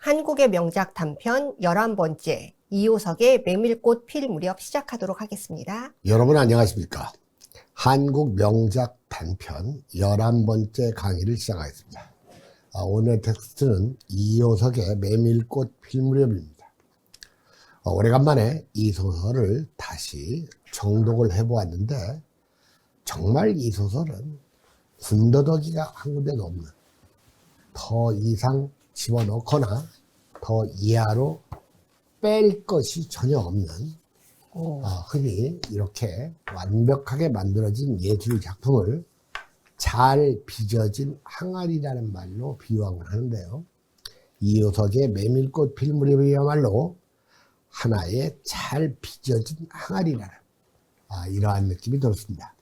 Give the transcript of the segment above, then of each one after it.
한국의 명작 단편 11번째 이효석의 메밀꽃 필 무렵 시작하도록 하겠습니다. 여러분 안녕하십니까? 한국 명작 단편 11번째 강의를 시작하겠습니다. 오늘 텍스트는 이효석의 메밀꽃 필 무렵입니다. 오래간만에 이 소설을 다시 정독을 해보았는데 정말 이 소설은 군더더기가 한 군데도 없는, 더 이상 집어넣거나 더 이하로 뺄 것이 전혀 없는 흔히 이렇게 완벽하게 만들어진 예술 작품을 잘 빚어진 항아리라는 말로 비유하곤 하는데요. 이효석의 메밀꽃 필 무렵이야말로 하나의 잘 빚어진 항아리라는 이러한 느낌이 들었습니다.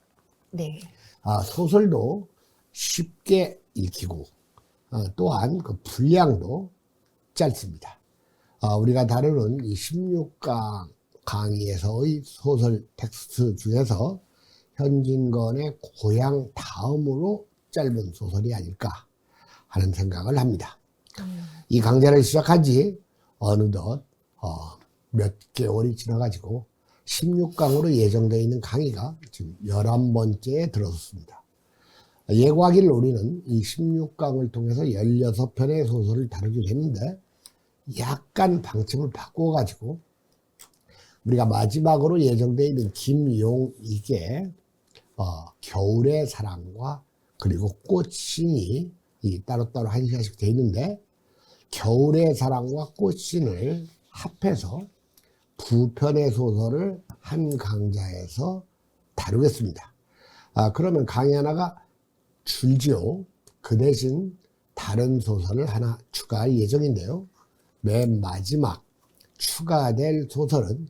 네. 소설도 쉽게 읽히고 또한 그 분량도 짧습니다. 우리가 다루는 이 16강 강의에서의 소설 텍스트 중에서 현진건의 고향 다음으로 짧은 소설이 아닐까 하는 생각을 합니다. 이 강좌를 시작한 지 어느덧 몇 개월이 지나가지고 16강으로 예정되어 있는 강의가 지금 11번째에 들어섰습니다. 예고하기를 우리는 이 16강을 통해서 16편의 소설을 다루기로 했는데 약간 방침을 바꿔가지고 우리가 마지막으로 예정되어 있는 김용익의 겨울의 사랑과 그리고 꽃신이 따로따로 한 시간씩 되어 있는데 겨울의 사랑과 꽃신을 합해서 두 편의 소설을 한 강좌에서 다루겠습니다. 그러면 강의 하나가 줄지요. 그 대신 다른 소설을 하나 추가할 예정인데요. 맨 마지막 추가될 소설은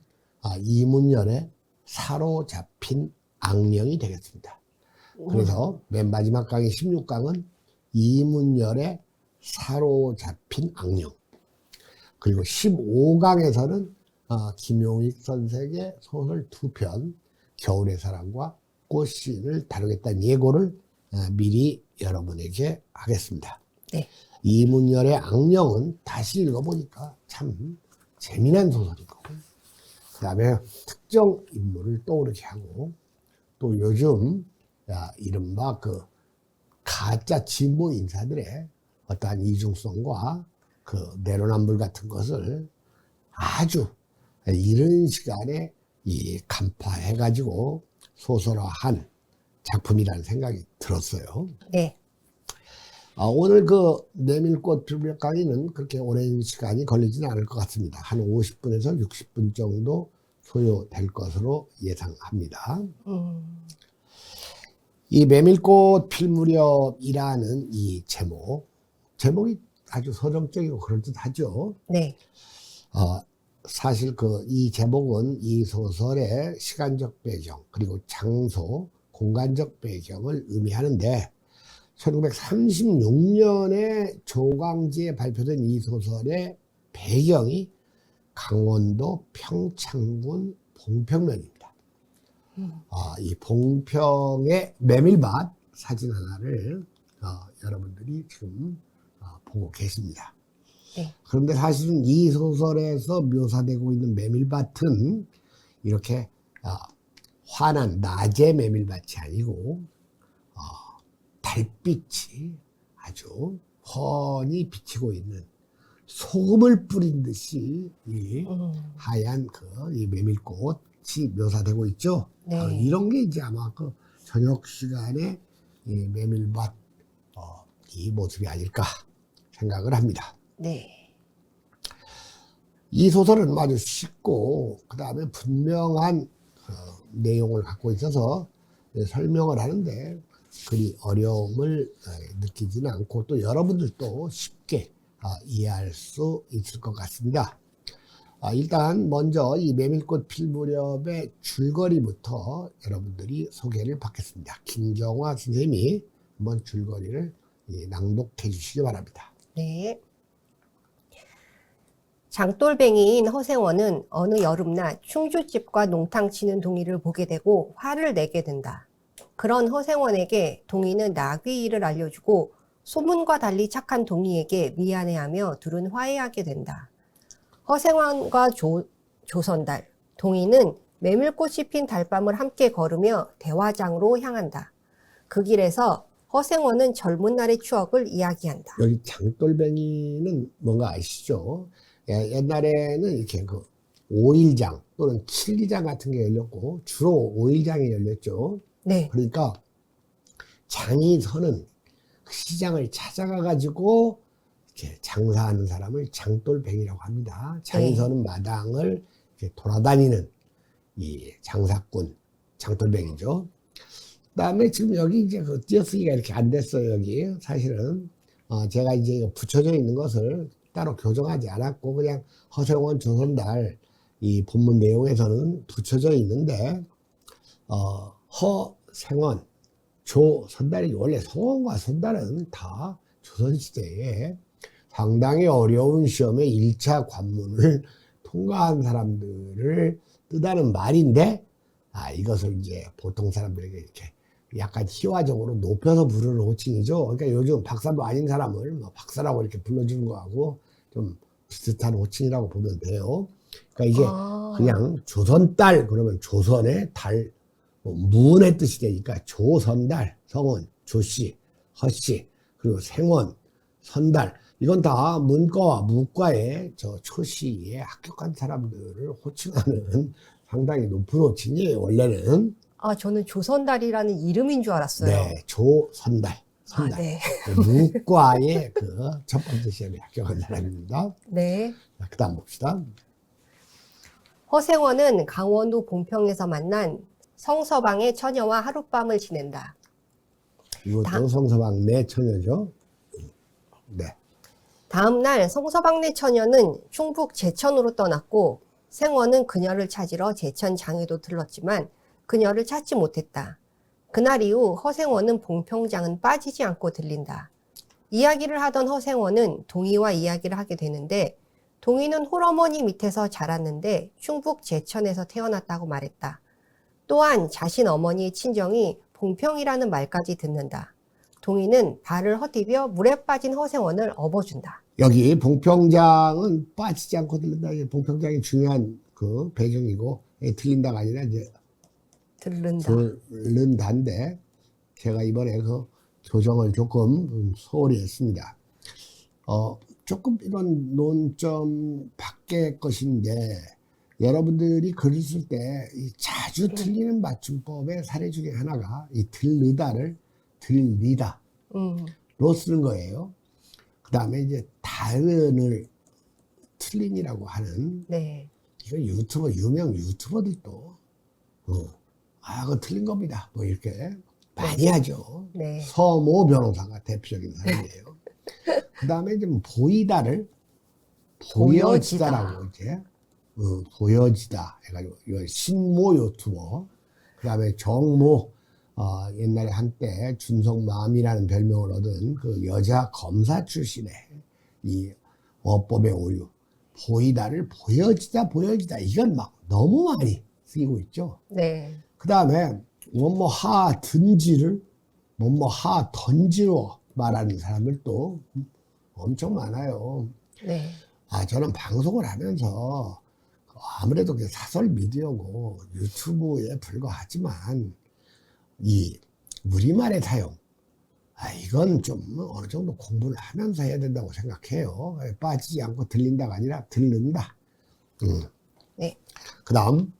이문열의 사로잡힌 악령이 되겠습니다. 그래서 맨 마지막 강의 16강은 이문열의 사로잡힌 악령, 그리고 15강에서는 김용익 선생의 소설 두 편 겨울의 사랑과 꽃신을 다루겠다는 예고를 미리 여러분에게 하겠습니다. 네. 이문열의 악령은 다시 읽어보니까 참 재미난 소설이고, 그 다음에 특정 인물을 떠오르게 하고, 또 요즘 이른바 그 가짜 진보 인사들의 어떠한 이중성과 그 내로남불 같은 것을 아주 이른 시간에 간파해가지고 소설화한 작품이라는 생각이 들었어요. 네. 오늘 그 메밀꽃 필 무렵 강의는 그렇게 오랜 시간이 걸리지는 않을 것 같습니다. 한 50분에서 60분 정도 소요될 것으로 예상합니다. 이 메밀꽃 필 무렵이라는 이 제목이 아주 서정적이고 그럴듯하죠. 네. 사실 이 제목은 이 소설의 시간적 배경 그리고 장소, 공간적 배경을 의미하는데 1936년에 조광지에 발표된 이 소설의 배경이 강원도 평창군 봉평면입니다. 이 봉평의 메밀밭 사진 하나를 여러분들이 지금 보고 계십니다. 네. 그런데 사실은 이 소설에서 묘사되고 있는 메밀밭은 이렇게 환한 낮의 메밀밭이 아니고 달빛이 아주 훤히 비치고 있는 소금을 뿌린 듯이 이 하얀 이 메밀꽃이 묘사되고 있죠. 네. 이런 게 이제 아마 그 저녁 시간에 이 메밀밭 이 모습이 아닐까 생각을 합니다. 네. 이 소설은 아주 쉽고 그 다음에 분명한 내용을 갖고 있어서 설명을 하는데 그리 어려움을 느끼지는 않고 또 여러분들도 쉽게 이해할 수 있을 것 같습니다. 일단 먼저 이 메밀꽃 필 무렵의 줄거리부터 여러분들이 소개를 받겠습니다. 김정화 선생님이 한번 줄거리를 낭독해 주시기 바랍니다. 네. 장돌뱅이인 허생원은 어느 여름날 충주집과 농탕 치는 동이를 보게 되고 화를 내게 된다. 그런 허생원에게 동이는 나귀 일을 알려주고 소문과 달리 착한 동희에게 미안해하며 둘은 화해하게 된다. 허생원과 조선달, 동희는 메밀꽃이 핀 달밤을 함께 걸으며 대화장으로 향한다. 그 길에서 허생원은 젊은 날의 추억을 이야기한다. 여기 장돌뱅이는 뭔가 아시죠? 옛날에는 이렇게 그 5일장 또는 7기장 같은 게 열렸고 주로 5일장이 열렸죠. 네, 그러니까 장이 서는 그 시장을 찾아가 가지고 이렇게 장사하는 사람을 장돌뱅이라고 합니다. 장이 네. 서는 마당을 이렇게 돌아다니는 이 장사꾼 장돌뱅이죠. 그다음에 지금 여기 이제 그 띄어쓰기가 이렇게 안 됐어요. 여기 사실은 제가 이제 붙여져 있는 것을 따로 교정하지 않았고 그냥 허생원 조선달 이 본문 내용에서는 붙여져 있는데 허생원 조선달이 원래 성원과 선달은 다 조선시대에 상당히 어려운 시험에 1차 관문을 통과한 사람들을 뜻하는 말인데 이것을 이제 보통 사람들에게 이렇게 약간 희화적으로 높여서 부르는 호칭이죠. 그러니까 요즘 박사도 아닌 사람을 뭐 박사라고 이렇게 불러주는 거하고 좀 비슷한 호칭이라고 보면 돼요. 그러니까 이게 그냥 조선달 그러면 조선의 달 무의 뜻이 되니까 조선달 성원 조씨 허씨 그리고 생원 선달 이건 다 문과와 무과의 저 초시에 합격한 사람들을 호칭하는 상당히 높은 호칭이에요. 원래는 저는 조선달이라는 이름인 줄 알았어요. 네 조선달 선달 네. 문과의 그 첫 번째 시험에 합격한 사람입니다. 네. 그 다음 봅시다. 허생원은 강원도 봉평에서 만난 성서방의 처녀와 하룻밤을 지낸다. 이것도 성서방 내 처녀죠. 네. 다음 날 성서방네 처녀는 충북 제천으로 떠났고 생원은 그녀를 찾으러 제천 장에도 들렀지만 그녀를 찾지 못했다. 그날 이후 허생원은 봉평장은 빠지지 않고 들린다. 이야기를 하던 허생원은 동희와 이야기를 하게 되는데 동희는 홀어머니 밑에서 자랐는데 충북 제천에서 태어났다고 말했다. 또한 자신 어머니의 친정이 봉평이라는 말까지 듣는다. 동희는 발을 헛디벼 물에 빠진 허생원을 업어준다. 여기 봉평장은 빠지지 않고 들린다. 봉평장이 중요한 그 배경이고 들린다가 아니라 이제 들른다. 들른다인데 제가 이번에 그 교정을 조금 소홀히 했습니다. 조금 이런 논점 밖의 것인데 여러분들이 글을 쓸 때 자주 틀리는 맞춤법의 사례 중에 하나가 이 들르다를 들리다로 쓰는 거예요. 그 다음에 이제 다른을 틀린이라고 하는 네. 이거 유명 유튜버들도 그거 틀린 겁니다. 뭐 이렇게 많이 하죠. 네. 서모 변호사가 대표적인 사람이에요. 그 다음에 이제 뭐 보이다를 보여지다라고 이제 보여지다 해가지고 이거 신모 유튜버 그 다음에 정모 옛날에 한때 준성맘이라는 별명을 얻은 그 여자 검사 출신의 이 어법의 오류 보이다를 보여지다 이건 막 너무 많이 쓰이고 있죠. 네. 그 다음에 뭐뭐 하 든지를 뭐뭐 하 던지로 말하는 사람들도 엄청 많아요. 네. 저는 방송을 하면서 아무래도 사설 미디어고 유튜브에 불과하지만 이 우리말의 사용 이건 좀 어느 정도 공부를 하면서 해야 된다고 생각해요. 빠지지 않고 들린다가 아니라 들른다. 네. 그 다음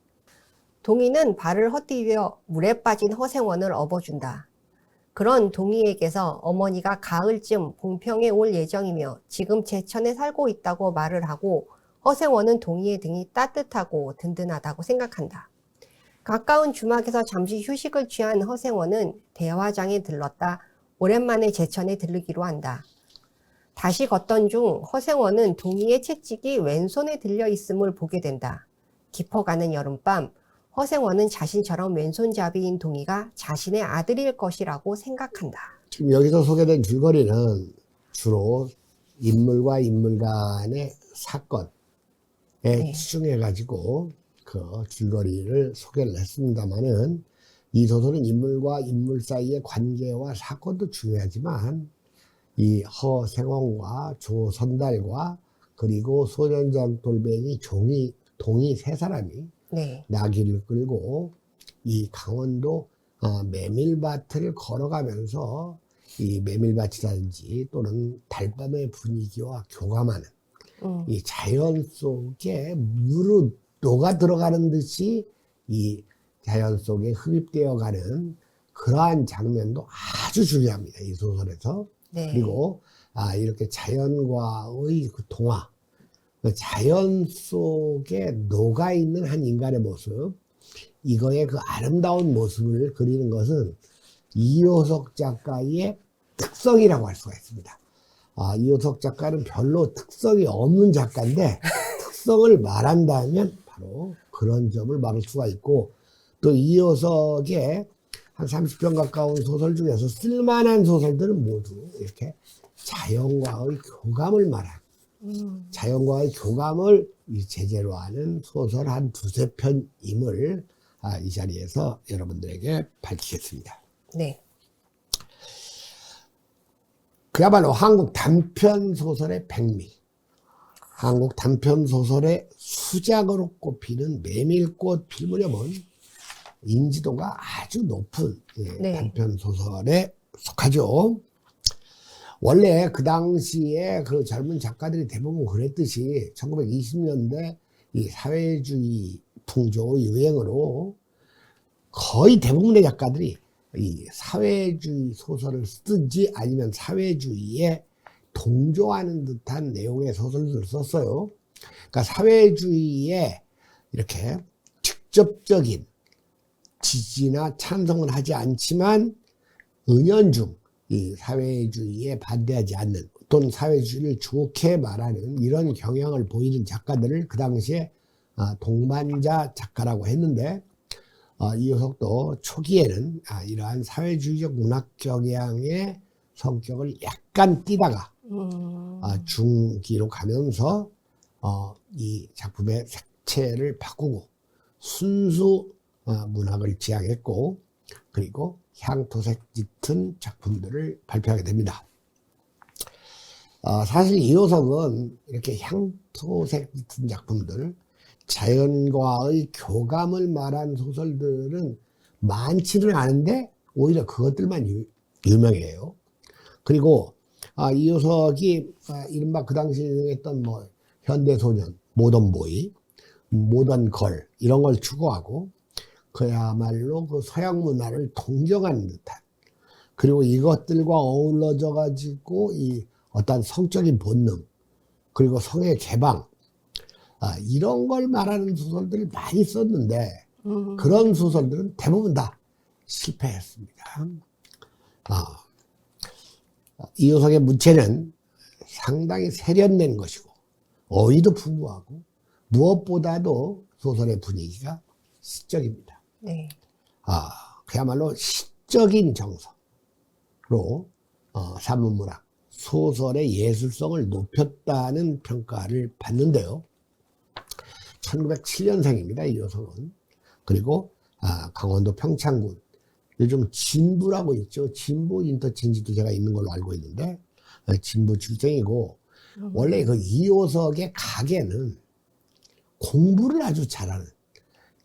동희는 발을 헛디뎌 물에 빠진 허생원을 업어준다. 그런 동희에게서 어머니가 가을쯤 봉평에 올 예정이며 지금 제천에 살고 있다고 말을 하고 허생원은 동희의 등이 따뜻하고 든든하다고 생각한다. 가까운 주막에서 잠시 휴식을 취한 허생원은 대화장에 들렀다 오랜만에 제천에 들르기로 한다. 다시 걷던 중 허생원은 동희의 채찍이 왼손에 들려 있음을 보게 된다. 깊어가는 여름밤 허생원은 자신처럼 왼손잡이인 동희가 자신의 아들일 것이라고 생각한다. 지금 여기서 소개된 줄거리는 주로 인물과 인물 간의 사건에 치중해가지고 그 줄거리를 소개를 했습니다만은 이 소설은 인물과 인물 사이의 관계와 사건도 중요하지만 이 허생원과 조선달과 그리고 소년장 돌뱅이 동이 세 사람이 네. 나귀를 끌고 이 강원도 메밀밭을 걸어가면서 이 메밀밭이라든지 또는 달밤의 분위기와 교감하는 이 자연 속에 물을 녹아 들어가는 듯이 이 자연 속에 흡입되어 가는 그러한 장면도 아주 중요합니다. 이 소설에서. 네. 그리고 이렇게 자연과의 그 동화, 그 자연 속에 녹아 있는 한 인간의 모습, 이거의 그 아름다운 모습을 그리는 것은 이효석 작가의 특성이라고 할 수가 있습니다. 이효석 작가는 별로 특성이 없는 작가인데 특성을 말한다면 바로 그런 점을 말할 수가 있고, 또 이효석의 한 30편 가까운 소설 중에서 쓸만한 소설들은 모두 이렇게 자연과의 교감을 말하는, 자연과의 교감을 제재로 하는 소설 한 두세 편임을 이 자리에서 여러분들에게 밝히겠습니다. 네. 그야말로 한국 단편 소설의 백미, 한국 단편 소설의 수작으로 꼽히는 메밀꽃 필 무렵은 인지도가 아주 높은 네. 단편 소설에 속하죠. 원래 그 당시에 그 젊은 작가들이 대부분 그랬듯이 1920년대 이 사회주의 풍조 유행으로 거의 대부분의 작가들이 이 사회주의 소설을 쓰든지 아니면 사회주의에 동조하는 듯한 내용의 소설들을 썼어요. 그러니까 사회주의에 이렇게 직접적인 지지나 찬성은 하지 않지만 은연중 이 사회주의에 반대하지 않는, 또는 사회주의를 좋게 말하는 이런 경향을 보이는 작가들을 그 당시에 동반자 작가라고 했는데, 이효석도 초기에는 이러한 사회주의적 문학 경향의 성격을 약간 띠다가 중기로 가면서 이 작품의 색채를 바꾸고 순수 문학을 지향했고, 그리고 향토색 짙은 작품들을 발표하게 됩니다. 사실 이효석은 이렇게 향토색 짙은 작품들, 자연과의 교감을 말한 소설들은 많지는 않은데 오히려 그것들만 유명해요. 그리고 이효석이 이른바 그 당시에 유행했던 뭐 현대소년, 모던보이, 모던걸 이런 걸 추구하고, 그야말로 그 서양 문화를 동경하는 듯한, 그리고 이것들과 어우러져 가지고 이 어떤 성적인 본능, 그리고 성의 개방, 이런 걸 말하는 소설들을 많이 썼는데 그런 소설들은 대부분 다 실패했습니다. 이효석의 문체는 상당히 세련된 것이고 어휘도 풍부하고 무엇보다도 소설의 분위기가 시적입니다. 네. 그야말로 시적인 정서로 산문문학, 소설의 예술성을 높였다는 평가를 받는데요. 1907년생입니다. 이효석은. 그리고 강원도 평창군, 요즘 진부라고 있죠. 진부 인터체인지도 제가 있는 걸로 알고 있는데 진부 출생이고, 원래 그 이효석의 가게는 공부를 아주 잘하는,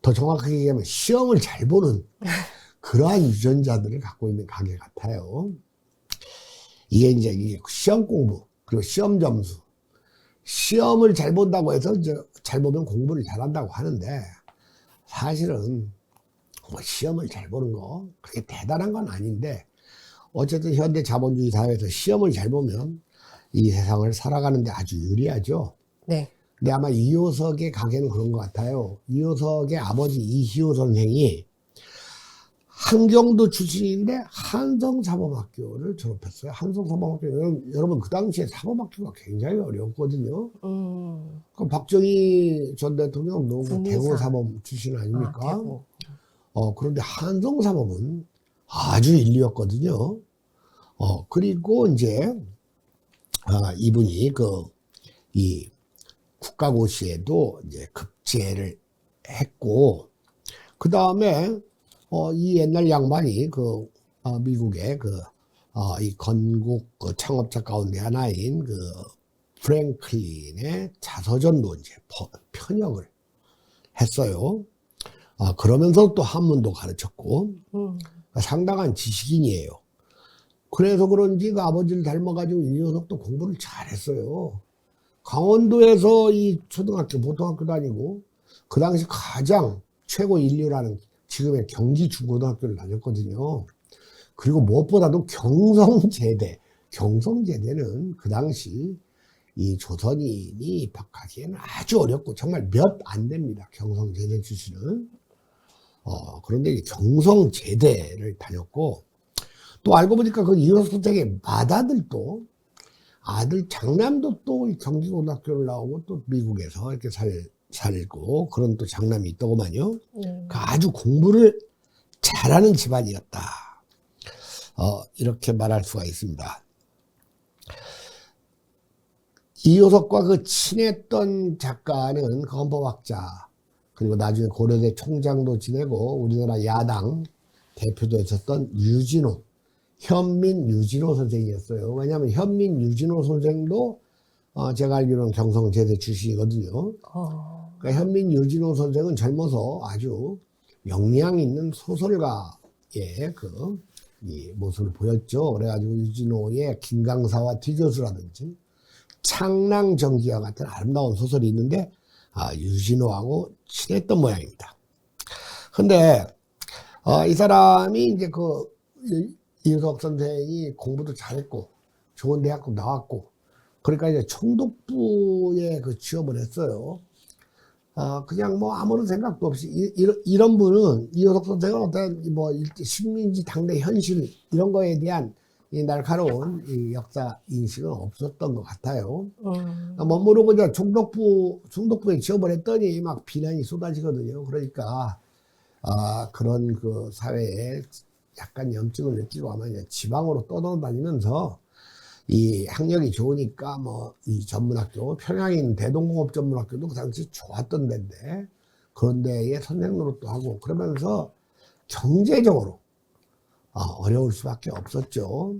더 정확하게 얘기하면 시험을 잘 보는 그러한 유전자들을 갖고 있는 가게 같아요. 이게 이제 시험 공부, 그리고 시험 점수, 시험을 잘 본다고 해서 잘 보면 공부를 잘한다고 하는데, 사실은 뭐 시험을 잘 보는 거 그렇게 대단한 건 아닌데, 어쨌든 현대 자본주의 사회에서 시험을 잘 보면 이 세상을 살아가는데 아주 유리하죠. 네. 근데 아마 이효석의 가게는 그런 것 같아요. 이효석의 아버지 이희호 선생이 한경도 출신인데 한성사범학교를 졸업했어요. 한성사범학교는 여러분 그 당시에 사범학교가 굉장히 어려웠거든요. 그럼 박정희 전 대통령도 그 대구사범 출신 아닙니까? 대구. 그런데 한성사범은 아주 인류였거든요. 그리고 이제 이분이 이 국가고시에도 이제 급제를 했고, 그 다음에 이 옛날 양반이 미국의 이 건국 그 창업자 가운데 하나인 그 프랭클린의 자서전도 이제 편역을 했어요. 그러면서 또 한문도 가르쳤고 상당한 지식인이에요. 그래서 그런지 그 아버지를 닮아가지고 이 녀석도 공부를 잘했어요. 강원도에서 이 초등학교, 보통학교 다니고 그 당시 가장 최고 인류라는 지금의 경기 중고등학교를 다녔거든요. 그리고 무엇보다도 경성제대는 그 당시 이 조선인이 입학하기에는 아주 어렵고 정말 몇 안 됩니다. 경성제대 출신은. 그런데 이 경성제대를 다녔고 또 알고 보니까 그 이효석 선생의 맏아들도 아들 장남도 또 경기고등학교를 나오고 또 미국에서 이렇게 살고 그런 또 장남이 있더구만요. 그 아주 공부를 잘하는 집안이었다. 이렇게 말할 수가 있습니다. 이효석과 그 친했던 작가는 그 헌법학자 그리고 나중에 고려대 총장도 지내고 우리나라 야당 대표도 했었던 현민 유진호 선생이었어요. 왜냐하면 현민 유진호 선생도 제가 알기로는 경성제대 출신이거든요. 그러니까 현민 유진호 선생은 젊어서 아주 역량 있는 소설가의 이 모습을 보였죠. 그래가지고 유진호의 김강사와 뒤교수라든지 창랑정기와 같은 아름다운 소설이 있는데 유진호하고 친했던 모양입니다. 근데 이 사람이 이제 이효석 선생이 공부도 잘했고 좋은 대학도 나왔고 그러니까 이제 총독부에 취업을 했어요. 그냥 뭐 아무런 생각도 없이 이런 분은 이효석 선생은 어떤 뭐 식민지 당대 현실 이런 거에 대한 이 날카로운 이 역사 인식은 없었던 것 같아요. 멋모르고 이제 총독부에 취업을 했더니 막 비난이 쏟아지거든요. 그러니까 그런 그 사회에 약간 염증을 느끼고 아마 이제 지방으로 떠돌아다니면서 이 학력이 좋으니까 뭐 이 전문학교 평양에 있는 대동공업 전문학교도 그 당시 좋았던 데인데 그런 데에 선생 노릇도 하고 그러면서 경제적으로 어려울 수밖에 없었죠.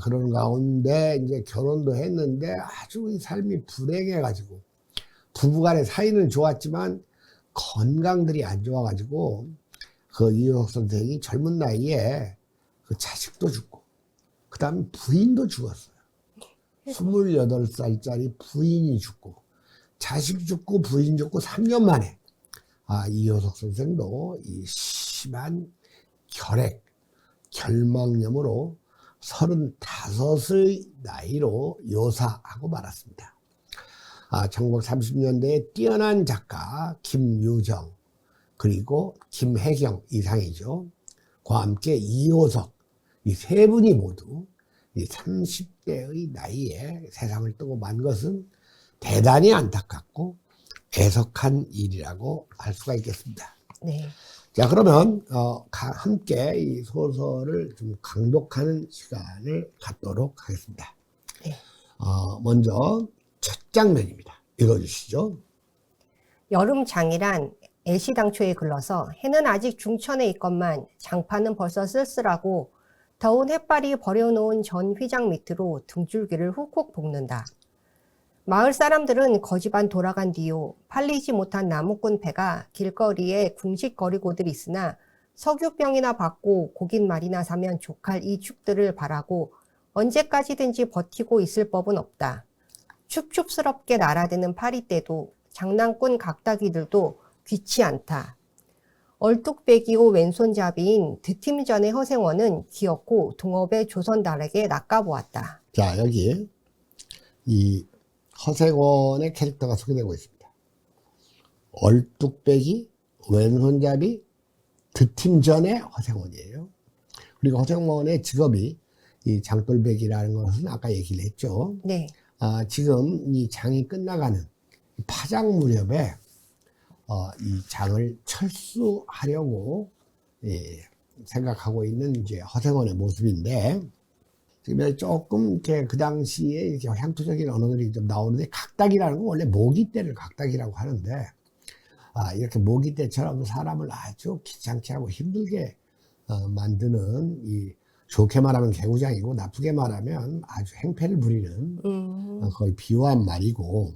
그런 가운데 이제 결혼도 했는데 아주 이 삶이 불행해가지고 부부간의 사이는 좋았지만 건강들이 안 좋아가지고 그 이효석 선생이 젊은 나이에 그 자식도 죽고 그 다음에 부인도 죽었어요. 28살짜리 부인이 죽고 자식 죽고 부인 죽고 3년 만에 이효석 선생도 이 심한 결막염으로 35의 나이로 요사하고 말았습니다. 1930년대에 뛰어난 작가 김유정 그리고 김혜경 이상이죠. 그와 함께 이효석 이 세 분이 모두 이 30대의 나이에 세상을 뜨고 만 것은 대단히 안타깝고 애석한 일이라고 할 수가 있겠습니다. 네. 자, 그러면 함께 이 소설을 좀 강독하는 시간을 갖도록 하겠습니다. 네. 먼저 첫 장면입니다. 읽어주시죠. 여름장이란 애시당초에 글러서 해는 아직 중천에 있건만 장판은 벌써 쓸쓸하고 더운 햇발이 버려놓은 전 휘장 밑으로 등줄기를 훅훅 볶는다. 마을 사람들은 거지반 돌아간 뒤요 팔리지 못한 나무꾼 배가 길거리에 궁식거리고들 있으나 석유병이나 받고 고깃말이나 사면 족할 이 축들을 바라고 언제까지든지 버티고 있을 법은 없다. 춥춥스럽게 날아드는 파리떼도 장난꾼 각다기들도 귀치 않다. 얼뚝배기오 왼손잡이인 드팀전의 허생원은 기어코 동업의 조선달에게 낚아보았다. 자, 여기 이 허생원의 캐릭터가 소개되고 있습니다. 얼뚝배기, 왼손잡이, 드팀전의 허생원이에요. 그리고 허생원의 직업이 이 장돌배기라는 것은 아까 얘기를 했죠. 네. 지금 이 장이 끝나가는 파장 무렵에 이 장을 철수하려고 생각하고 있는 이제 허생원의 모습인데 지금 조금 이렇게 그 당시에 이렇게 향토적인 언어들이 좀 나오는데 각닭이라는 건 원래 모기떼를 각닭이라고 하는데 이렇게 모기떼처럼 사람을 아주 귀찮게 하고 힘들게 만드는 이 좋게 말하면 개구장이고 나쁘게 말하면 아주 행패를 부리는 그걸 비유한 말이고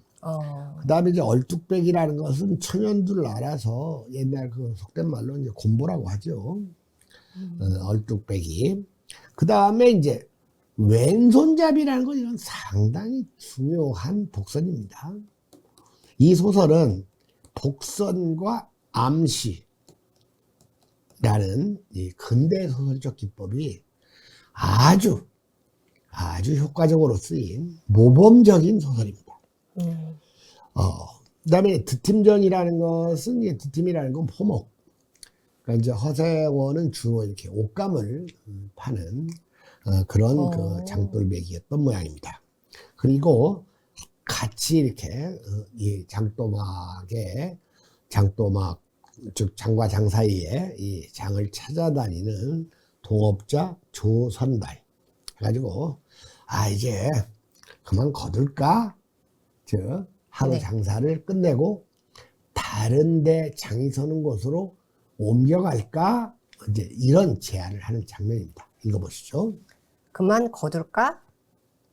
그 다음에 이제 얼뚝배기라는 것은 천연들 알아서 옛날 그 속된 말로 이제 곰보라고 하죠. 얼뚝배기. 그 다음에 이제 왼손잡이라는 건 이건 상당히 중요한 복선입니다. 이 소설은 복선과 암시라는 이 근대 소설적 기법이 아주 효과적으로 쓰인 모범적인 소설입니다. 그다음에 드팀전이라는 것은 이제 드팀이라는 건 포목. 그러니까 이제 허생원은 주로 이렇게 옷감을 파는 그런 그 장돌배기였던 모양입니다. 그리고 같이 이렇게 이 장도막 즉 장과 장 사이에 이 장을 찾아다니는 동업자 조선달 해가지고 이제 그만 거둘까? 즉 하루 장사를 끝내고 다른데 장이 서는 곳으로 옮겨갈까? 이제 이런 제안을 하는 장면입니다. 읽어보시죠. 그만 거둘까?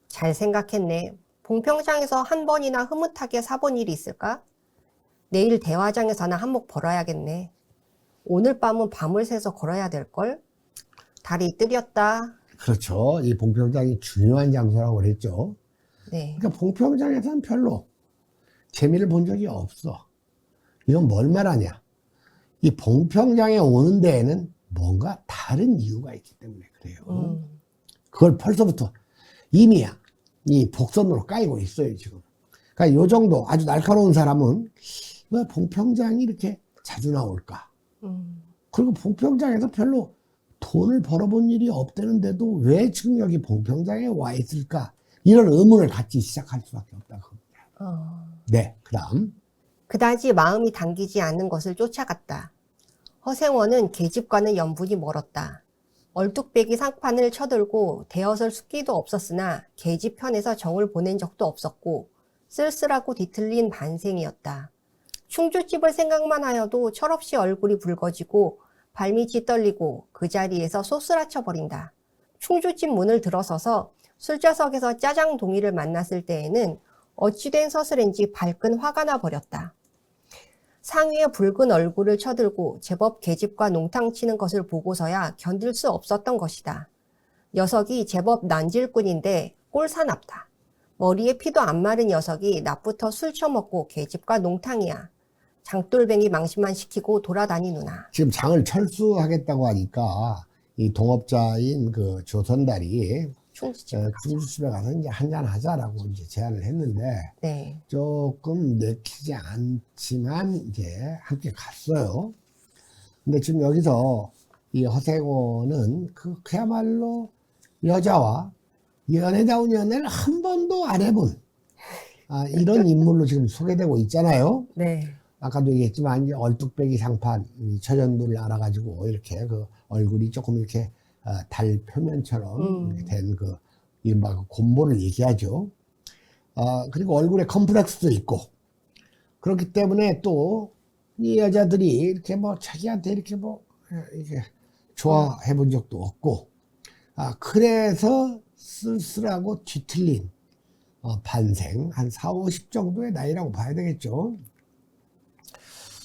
잘 생각했네. 봉평장에서 한 번이나 흐뭇하게 사본 일이 있을까? 내일 대화장에서나 한몫 벌어야겠네. 오늘 밤은 밤을 새서 걸어야 될걸? 달이 뜨렸다. 그렇죠. 이 봉평장이 중요한 장소라고 그랬죠. 네. 그러니까 봉평장에서는 별로 재미를 본 적이 없어. 이건 뭘 말하냐? 이 봉평장에 오는 데에는 뭔가 다른 이유가 있기 때문에 그래요. 그걸 벌써부터 이미 이 복선으로 까이고 있어요, 지금. 그러니까 요 정도 아주 날카로운 사람은 왜 봉평장이 이렇게 자주 나올까? 그리고 봉평장에서 별로 돈을 벌어본 일이 없다는데도 왜 지금 여기 봉평장에 와 있을까? 이런 의문을 갖기 시작할 수밖에 없다고 합니다. 네, 그다음. 그다지 마음이 당기지 않는 것을 쫓아갔다. 허생원은 계집과는 연분이 멀었다. 얼뚝배기 상판을 쳐들고 대어설 숫기도 없었으나 계집 편에서 정을 보낸 적도 없었고 쓸쓸하고 뒤틀린 반생이었다. 충주집을 생각만 하여도 철없이 얼굴이 붉어지고 발밑이 떨리고 그 자리에서 쏘스라쳐 버린다. 충주집 문을 들어서서 술좌석에서 짜장 동이를 만났을 때에는 어찌된 서슬인지 발끈 화가 나 버렸다. 상위의 붉은 얼굴을 쳐들고 제법 계집과 농탕 치는 것을 보고서야 견딜 수 없었던 것이다. 녀석이 제법 난질꾼인데 꼴사납다. 머리에 피도 안 마른 녀석이 낮부터 술 처먹고 계집과 농탕이야. 장돌뱅이 망신만 시키고 돌아다니누나. 지금 장을 철수하겠다고 하니까 이 동업자인 그 조선달이 충주집에 가서 이제 한잔 하자라고 이제 제안을 했는데 네. 조금 내키지 않지만 이제 함께 갔어요. 근데 지금 여기서 이 허생원은 그야말로 여자와 연애다운 연애를 한 번도 안 해본 이런 인물로 지금 소개되고 있잖아요. 네. 아까도 얘기했지만 이제 얼뚝배기 상판 천연두를 알아가지고 이렇게 그 얼굴이 조금 이렇게 달 표면처럼 된 그 이른바 그 곰보를 얘기하죠. 그리고 얼굴에 컴플렉스도 있고 그렇기 때문에 또 이 여자들이 이렇게 뭐 자기한테 이렇게 뭐 이렇게 좋아해 본 적도 없고 그래서 쓸쓸하고 뒤틀린 반생 한 4, 50 정도의 나이라고 봐야 되겠죠.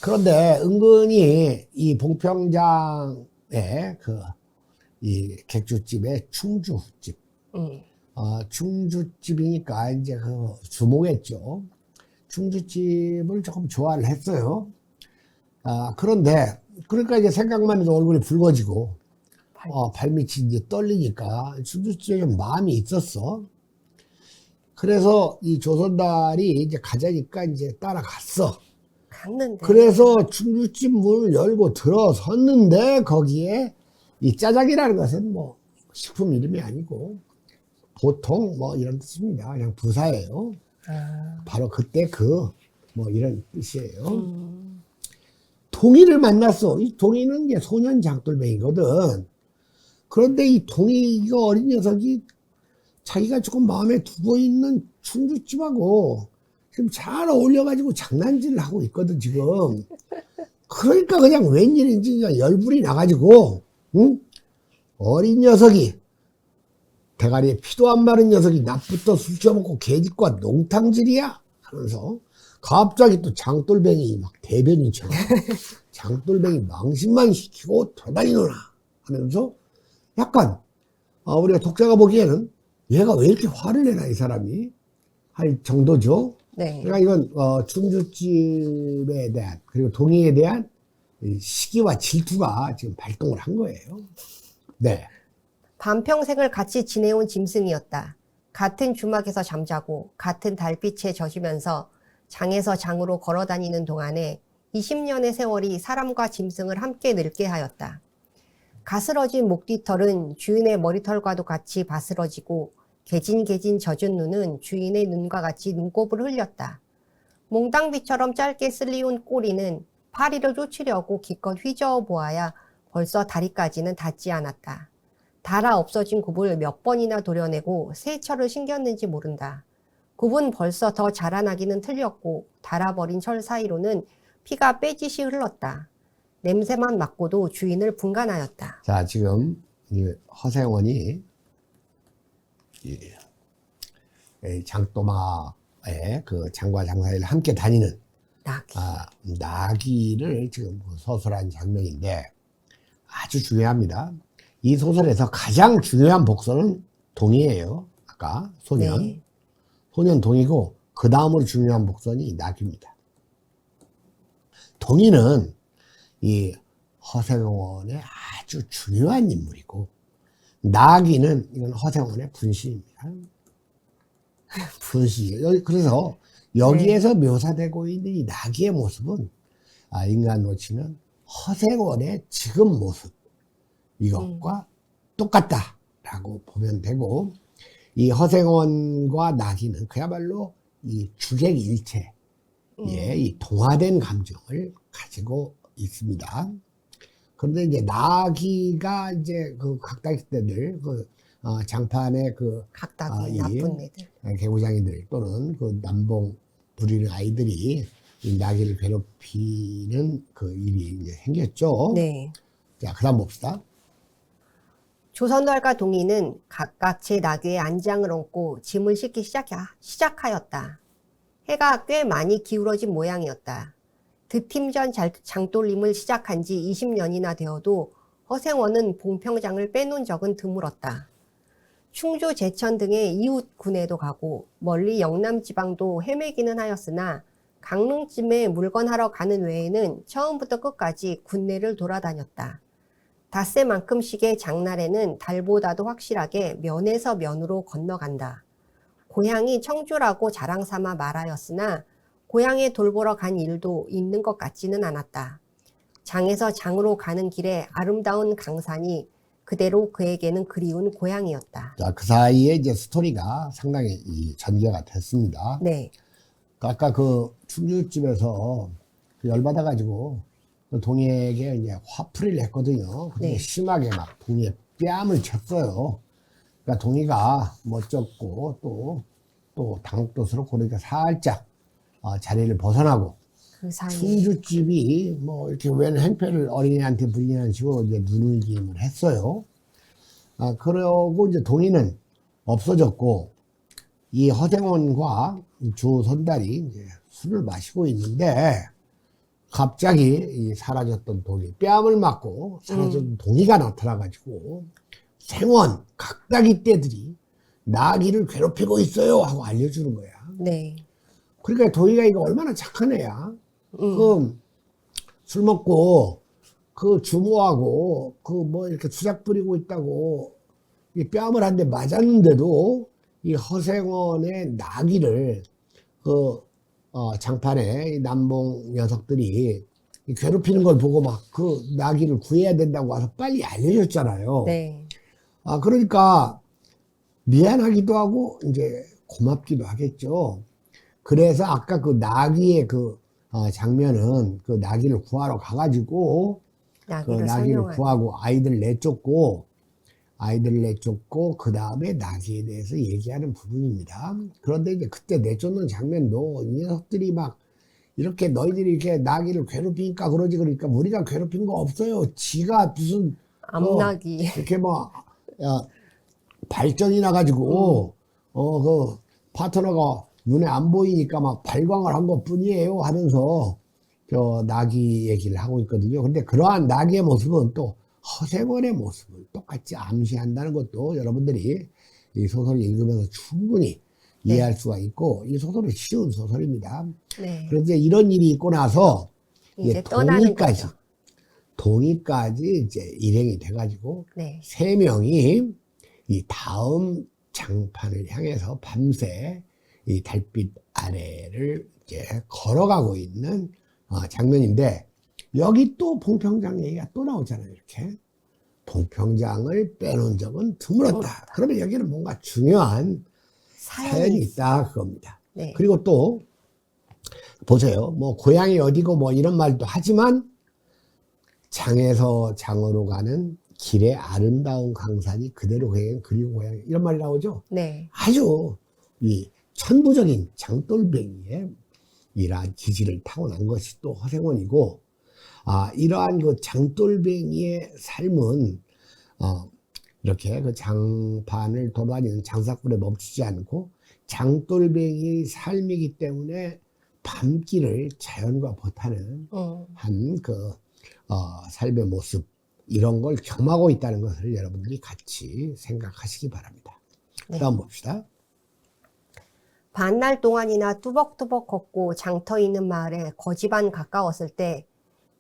그런데 은근히 이 봉평장의 이 객주집의 충주집, 충주집이니까 이제 그 주모겠죠. 충주집을 조금 좋아를 했어요. 그런데 그러니까 이제 생각만 해도 얼굴이 붉어지고 발밑이 이제 떨리니까 충주집에 좀 마음이 있었어. 그래서 이 조선달이 이제 가자니까 이제 따라갔어. 갔는데. 그래서 충주집 문을 열고 들어섰는데 거기에 이 짜장이라는 것은 뭐 식품 이름이 아니고 보통 뭐 이런 뜻입니다. 그냥 부사예요. 바로 그때 뭐 이런 뜻이에요. 동이를 만났어. 이 동이는 이제 소년 장돌뱅이거든. 그런데 이 동이 이거 어린 녀석이 자기가 조금 마음에 두고 있는 충주집하고 지금 잘 어울려가지고 장난질을 하고 있거든, 지금. 그러니까 그냥 웬일인지 그냥 열불이 나가지고, 응? 어린 녀석이 대가리에 피도 안 마른 녀석이 낮부터 술 처먹고 개짓과 농탕질이야 하면서 갑자기 또 장돌뱅이 막 대변인처럼 장돌뱅이 망신만 시키고 돌아다니노라 하면서 약간 우리가 독자가 보기에는 얘가 왜 이렇게 화를 내나 이 사람이 할 정도죠. 네. 그러니까 이건 충주집에 대한 그리고 동의에 대한 이 시기와 질투가 지금 발동을 한 거예요. 네. 반평생을 같이 지내온 짐승이었다. 같은 주막에서 잠자고 같은 달빛에 젖으면서 장에서 장으로 걸어다니는 동안에 20년의 세월이 사람과 짐승을 함께 늙게 하였다. 가스러진 목뒤털은 주인의 머리털과도 같이 바스러지고 개진개진 젖은 눈은 주인의 눈과 같이 눈곱을 흘렸다. 몽땅비처럼 짧게 쓸리운 꼬리는 파리를 쫓으려고 기껏 휘저어 보아야 벌써 다리까지는 닿지 않았다. 닳아 없어진 굽을 몇 번이나 도려내고 새 철을 신겼는지 모른다. 굽은 벌써 더 자라나기는 틀렸고 닳아버린 철 사이로는 피가 빼짓이 흘렀다. 냄새만 맡고도 주인을 분간하였다. 자, 지금 이 허생원이 이 장도마의 그 장과 장사일을 함께 다니는 나귀. 나귀를 지금 서술한 장면인데 아주 중요합니다. 이 소설에서 가장 중요한 복선은 동이에요. 아까 소년. 네. 소년 동이고 그 다음으로 중요한 복선이 나귀입니다. 동이는 이 허생원의 아주 중요한 인물이고 나귀는 이건 허생원의 분신입니다. 분신. 그래서 여기에서 묘사되고 있는 이 나귀의 모습은 인간으로 치면 허생원의 지금 모습 이것과 똑같다라고 보면 되고 이 허생원과 나귀는 그야말로 이 주객일체의 이 동화된 감정을 가지고 있습니다. 그런데 이제 나귀가 이제 그 각다기 때들 장판의 각다기 이 나쁜 애들. 개구장이들 또는 그 남봉 부리는 아이들이 이 나귀를 괴롭히는 그 일이 이제 생겼죠. 네. 자, 그다음 봅시다. 조선달과 동이는 각각 제 나귀에 안장을 얹고 짐을 싣기 시작하였다. 해가 꽤 많이 기울어진 모양이었다. 드팀 전 장돌림을 시작한 지 20년이나 되어도 허생원은 봉평장을 빼놓은 적은 드물었다. 충주, 제천 등의 이웃 군에도 가고 멀리 영남 지방도 헤매기는 하였으나 강릉쯤에 물건하러 가는 외에는 처음부터 끝까지 군내를 돌아다녔다. 닷새만큼씩의 장날에는 달보다도 확실하게 면에서 면으로 건너간다. 고향이 청주라고 자랑 삼아 말하였으나 고향에 돌보러 간 일도 있는 것 같지는 않았다. 장에서 장으로 가는 길에 아름다운 강산이 그대로 그에게는 그리운 고향이었다. 자, 그 사이에 이제 스토리가 상당히 전개가 됐습니다. 네. 아까 그 충주집에서 열받아가지고 그 동이에게 이제 화풀이를 했거든요. 근데 네. 심하게 막 동이의 뺨을 쳤어요. 그러니까 동이가 멋졌고 또 당혹도스럽고 그러니까 살짝 자리를 벗어나고 그 사이에. 충주집이 뭐 이렇게 웬 행패를 어린이한테 부리는 식으로 이제 눈을김을 했어요. 그러고 이제 동이는 없어졌고 이 허생원과 주선달이 이제 술을 마시고 있는데 갑자기 이 사라졌던 동이 뺨을 맞고 사라졌던 동이가 나타나가지고 생원 각다기 떼들이 나귀를 괴롭히고 있어요 하고 알려주는 거야. 네. 그러니까 동이가 이거 얼마나 착한 애야. 술 먹고 주모하고 뭐 이렇게 수작 부리고 있다고 이 뺨을 한 대 맞았는데도 이 허생원의 나귀를 장판에 이 남봉 녀석들이 괴롭히는 걸 보고 막 그 나귀를 구해야 된다고 와서 빨리 알려줬잖아요. 네. 그러니까 미안하기도 하고 이제 고맙기도 하겠죠. 그래서 아까 그 나귀의 장면은 그 나귀를 구하러 가가지고 나귀를 구하고 아이들을 내쫓고 그 다음에 나귀에 대해서 얘기하는 부분입니다. 그런데 이제 그때 내쫓는 장면도 이 녀석들이 막 이렇게 너희들이 이렇게 나귀를 괴롭히니까 그러지 그러니까 우리가 괴롭힌 거 없어요. 지가 무슨 암나귀. 이렇게 뭐 발전이 나가지고, 그 파트너가 눈에 안 보이니까 막 발광을 한 것 뿐이에요 하면서 저 나귀 얘기를 하고 있거든요. 근데 그러한 나귀의 모습은 또 허생원의 모습을 똑같이 암시한다는 것도 여러분들이 이 소설을 읽으면서 충분히 네. 이해할 수가 있고, 이 소설은 쉬운 소설입니다. 네. 그런데 이런 일이 있고 나서 이제 떠나는 거죠. 동의까지 이제 일행이 돼가지고 네. 세 명이 이 다음 장판을 향해서 밤새 이 달빛 아래를 이제 걸어가고 있는 장면인데, 여기 또 봉평장 얘기가 또 나오잖아요. 이렇게 봉평장을 빼놓은 적은 드물었다. 그러면 여기는 뭔가 중요한 사연이 있다 그겁니다. 네. 그리고 또 보세요. 뭐 고향이 어디고 뭐 이런 말도 하지만 장에서 장으로 가는 길의 아름다운 강산이 그대로 그리고 고향, 이런 말이 나오죠. 네. 아주 이 천부적인 장돌뱅이의 이러한 기질을 타고난 것이 또 허생원이고, 이러한 그 장돌뱅이의 삶은 이렇게 그 장판을 돌아다니는 장사꾼에 멈추지 않고 장돌뱅이의 삶이기 때문에 밤길을 자연과 보타는 한 그 삶의 모습, 이런 걸 경험하고 있다는 것을 여러분들이 같이 생각하시기 바랍니다. 네. 다음 봅시다. 반날 동안이나 뚜벅뚜벅 걷고 장터 있는 마을에 거지반 가까웠을 때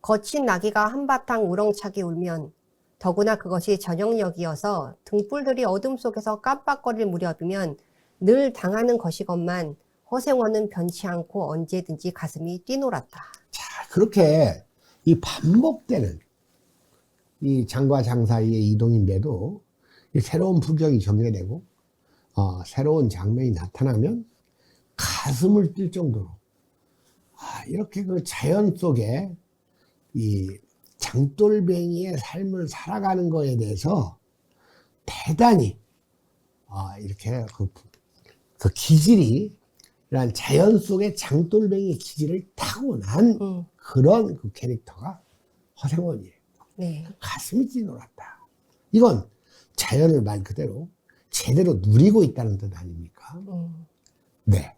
거친 나귀가 한바탕 우렁차게 울면, 더구나 그것이 저녁녘이어서 등불들이 어둠 속에서 깜빡거릴 무렵이면 늘 당하는 것이건만 허생원은 변치 않고 언제든지 가슴이 뛰놀았다. 자, 그렇게 이 반복되는 이 장과 장 사이의 이동인데도 이 새로운 풍경이 전개되고 새로운 장면이 나타나면 가슴을 뛸 정도로 이렇게 그 자연 속에 이 장돌뱅이의 삶을 살아가는 거에 대해서 대단히 이렇게 그 기질이, 이런 자연 속의 장돌뱅이 기질을 타고난 그런 그 캐릭터가 허생원이에요. 네. 가슴이 뛰놀았다. 이건 자연을 말 그대로 제대로 누리고 있다는 뜻 아닙니까? 네.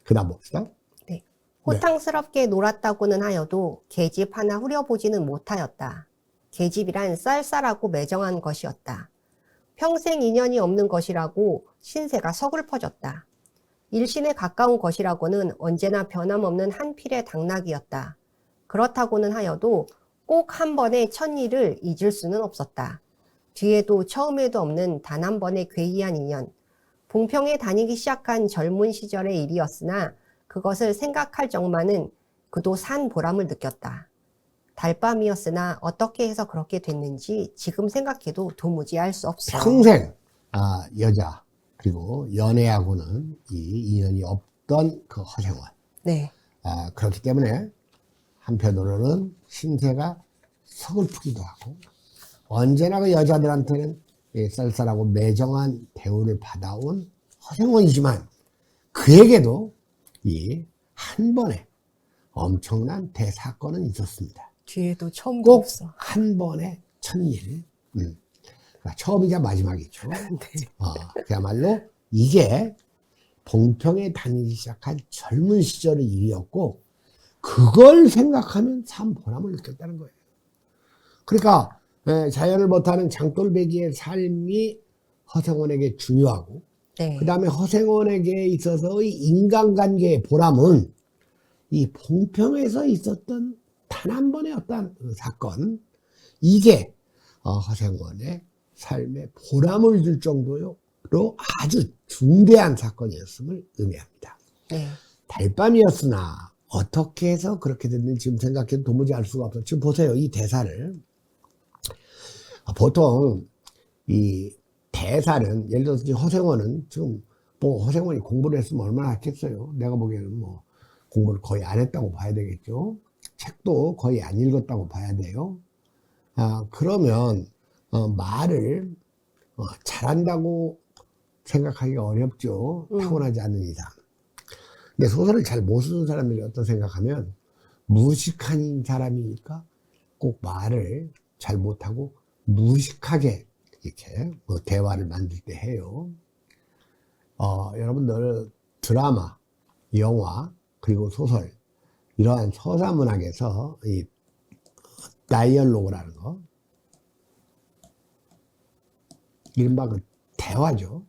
그 다음 봅시다. 네. 호탕스럽게 놀았다고는 하여도 계집 하나 후려보지는 못하였다. 계집이란 쌀쌀하고 매정한 것이었다. 평생 인연이 없는 것이라고 신세가 서글퍼졌다. 일신에 가까운 것이라고는 언제나 변함없는 한 필의 당나귀였다. 그렇다고는 하여도 꼭 한 번의 첫일을 잊을 수는 없었다. 뒤에도 처음에도 없는 단 한 번의 괴이한 인연. 봉평에 다니기 시작한 젊은 시절의 일이었으나 그것을 생각할 적만은 그도 산 보람을 느꼈다. 달밤이었으나 어떻게 해서 그렇게 됐는지 지금 생각해도 도무지 알 수 없어. 평생 여자 그리고 연애하고는 이 인연이 없던 그 허생원. 네. 그렇기 때문에 한편으로는 신세가 서글프기도 하고, 언제나 그 여자들한테는 쌀쌀하고 매정한 대우를 받아온 허생원이지만, 그에게도 이 한 번의 엄청난 대사건은 있었습니다. 뒤에도 처음도 꼭 없어. 한 번의 첫일. 그러니까 처음이자 마지막이죠. 그야말로 이게 봉평에 다니기 시작한 젊은 시절의 일이었고, 그걸 생각하면 참 보람을 느꼈다는 거예요. 그러니까 자연을 못하는 장돌배기의 삶이 허생원에게 중요하고, 네. 그 다음에 허생원에게 있어서의 인간관계의 보람은 이 봉평에서 있었던 단 한 번의 어떤 사건, 이게 허생원의 삶에 보람을 줄 정도로 아주 중대한 사건이었음을 의미합니다. 네. 달밤이었으나 어떻게 해서 그렇게 됐는지 지금 생각해도 도무지 알 수가 없어요. 지금 보세요. 이 대사를. 보통 이 대사는, 예를 들어서 허생원은 지금 뭐 허생원이 공부를 했으면 얼마나 했겠어요. 내가 보기에는 뭐 공부를 거의 안 했다고 봐야 되겠죠. 책도 거의 안 읽었다고 봐야 돼요. 그러면 말을 잘한다고 생각하기가 어렵죠. 타고나지 않는 이상. 근데 소설을 잘 못 쓰는 사람들이 어떤 생각하면 무식한 사람이니까 꼭 말을 잘 못하고 무식하게 이렇게 뭐 대화를 만들 때 해요. 여러분들 드라마, 영화, 그리고 소설, 이러한 서사 문학에서 이 다이얼로그라는 거, 이른바 그 대화죠.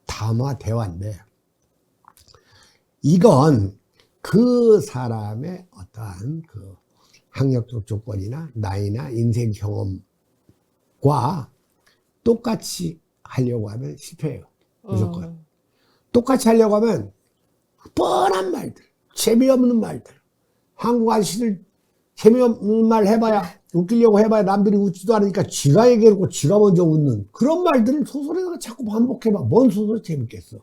담화 대화인데, 이건 그 사람의 어떠한 그 학력적 조건이나 나이나 인생 경험과 똑같이 하려고 하면 실패해요. 무조건. 똑같이 하려고 하면 뻔한 말들, 재미없는 말들, 한국 아저씨들 재미없는 말 해봐야, 웃기려고 해봐야 남들이 웃지도 않으니까 지가 얘기해놓고 지가 먼저 웃는 그런 말들을 소설에다가 자꾸 반복해봐. 뭔 소설이 재밌겠어.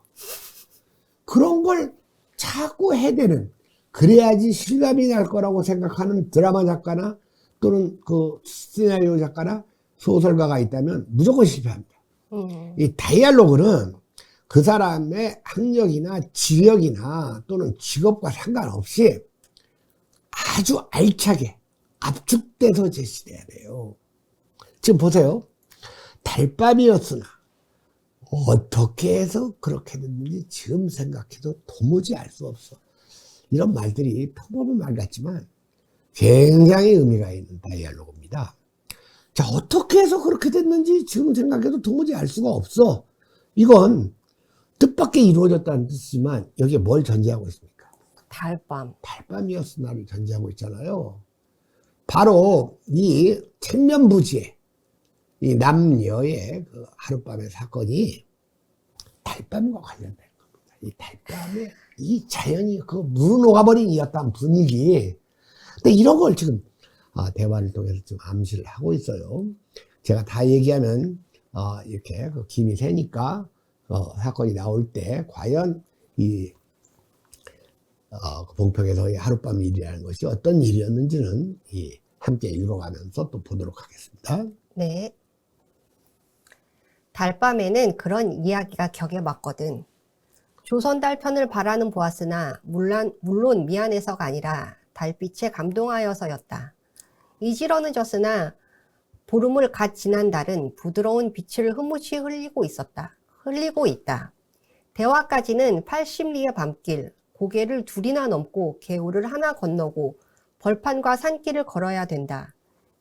그런 걸 자꾸 해대는, 그래야지 실감이 날 거라고 생각하는 드라마 작가나 또는 그 시나리오 작가나 소설가가 있다면 무조건 실패합니다. 이 다이얼로그는 그 사람의 학력이나 지역이나 또는 직업과 상관없이 아주 알차게 압축돼서 제시돼야 돼요. 지금 보세요. 달밤이었으나 어떻게 해서 그렇게 됐는지 지금 생각해도 도무지 알 수 없어. 이런 말들이 평범한 말 같지만 굉장히 의미가 있는 다이얼로그입니다. 자, 어떻게 해서 그렇게 됐는지 지금 생각해도 도무지 알 수가 없어. 이건 뜻밖의 이루어졌다는 뜻이지만 여기에 뭘 전제하고 있습니까? 달밤이었으나를 전제하고 있잖아요. 바로 이 천년부지의 이 남녀의 그 하룻밤의 사건이 달밤과 관련된 겁니다. 이 달밤에 이 자연이 그 물은 녹아버린 이 어떤 분위기. 근데 이런 걸 지금 대화를 통해서 좀 암시를 하고 있어요. 제가 다 얘기하면 이렇게 그 김이 새니까 사건이 나올 때 과연 이 봉평에서의 하룻밤 일이라는 것이 어떤 일이었는지는 함께 읽어가면서 또 보도록 하겠습니다. 네. 달밤에는 그런 이야기가 격에 맞거든. 조선달 편을 바라는 보았으나 물론 미안해서가 아니라 달빛에 감동하여서였다. 이지러는 졌으나 보름을 갓 지난 달은 부드러운 빛을 흐뭇이 흘리고 있다. 대화까지는 80리의 밤길, 고개를 둘이나 넘고 개울을 하나 건너고 벌판과 산길을 걸어야 된다.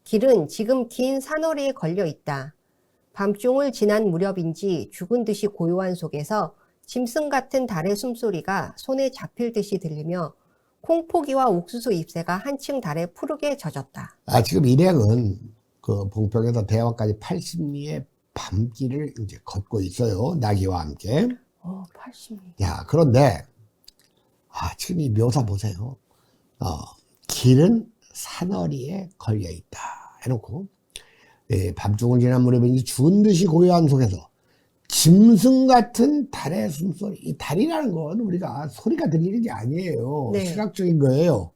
길은 지금 긴 산허리에 걸려 있다. 밤중을 지난 무렵인지 죽은 듯이 고요한 속에서 짐승 같은 달의 숨소리가 손에 잡힐 듯이 들리며 콩포기와 옥수수 잎새가 한층 달에 푸르게 젖었다. 지금 일행은 그 봉평에서 대화까지 80리의 밤길을 이제 걷고 있어요. 나귀와 함께. 80리. 야, 그런데 지금 이 묘사 보세요. 길은 산허리에 걸려 있다 해놓고 밤중을 지난 무렵인지 죽은 듯이 고요한 속에서 짐승 같은 달의 숨소리. 이 달이라는 건 우리가 소리가 들리는 게 아니에요. 네. 시각적인 거예요.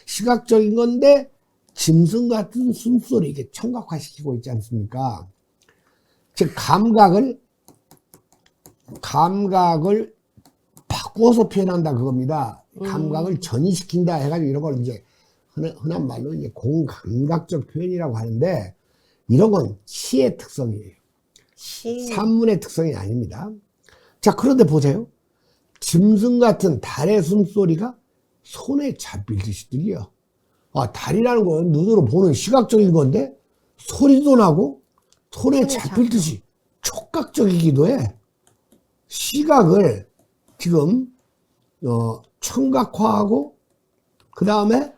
시각적인 건데 짐승 같은 숨소리, 이게 청각화시키고 있지 않습니까? 즉 감각을 바꿔서 표현한다 그겁니다. 감각을 전이시킨다 해가지고 이런 걸 이제 흔한 말로 이제 공감각적 표현이라고 하는데, 이런 건 시의 특성이에요. 산문의 특성이 아닙니다. 자, 그런데 보세요. 짐승 같은 달의 숨소리가 손에 잡힐 듯이 들려. 달이라는 건 눈으로 보는 시각적인 건데 소리도 나고 손에 잡힐 듯이 촉각적이기도 해. 시각을 지금 청각화하고 그 다음에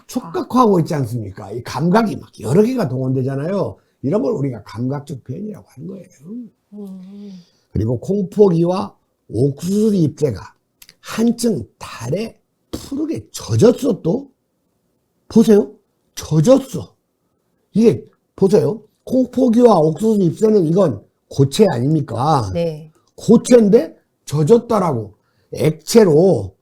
촉각화하고 있지 않습니까? 이 감각이 막 여러 개가 동원되잖아요. 이런 걸 우리가 감각적 표현이라고 하는 거예요. 그리고 콩포기와 옥수수 잎새가 한층 달에 푸르게 젖었어. 또 보세요. 젖었어. 이게 보세요. 콩포기와 옥수수 잎새는 이건 고체 아닙니까? 네. 고체인데 젖었다라고 액체로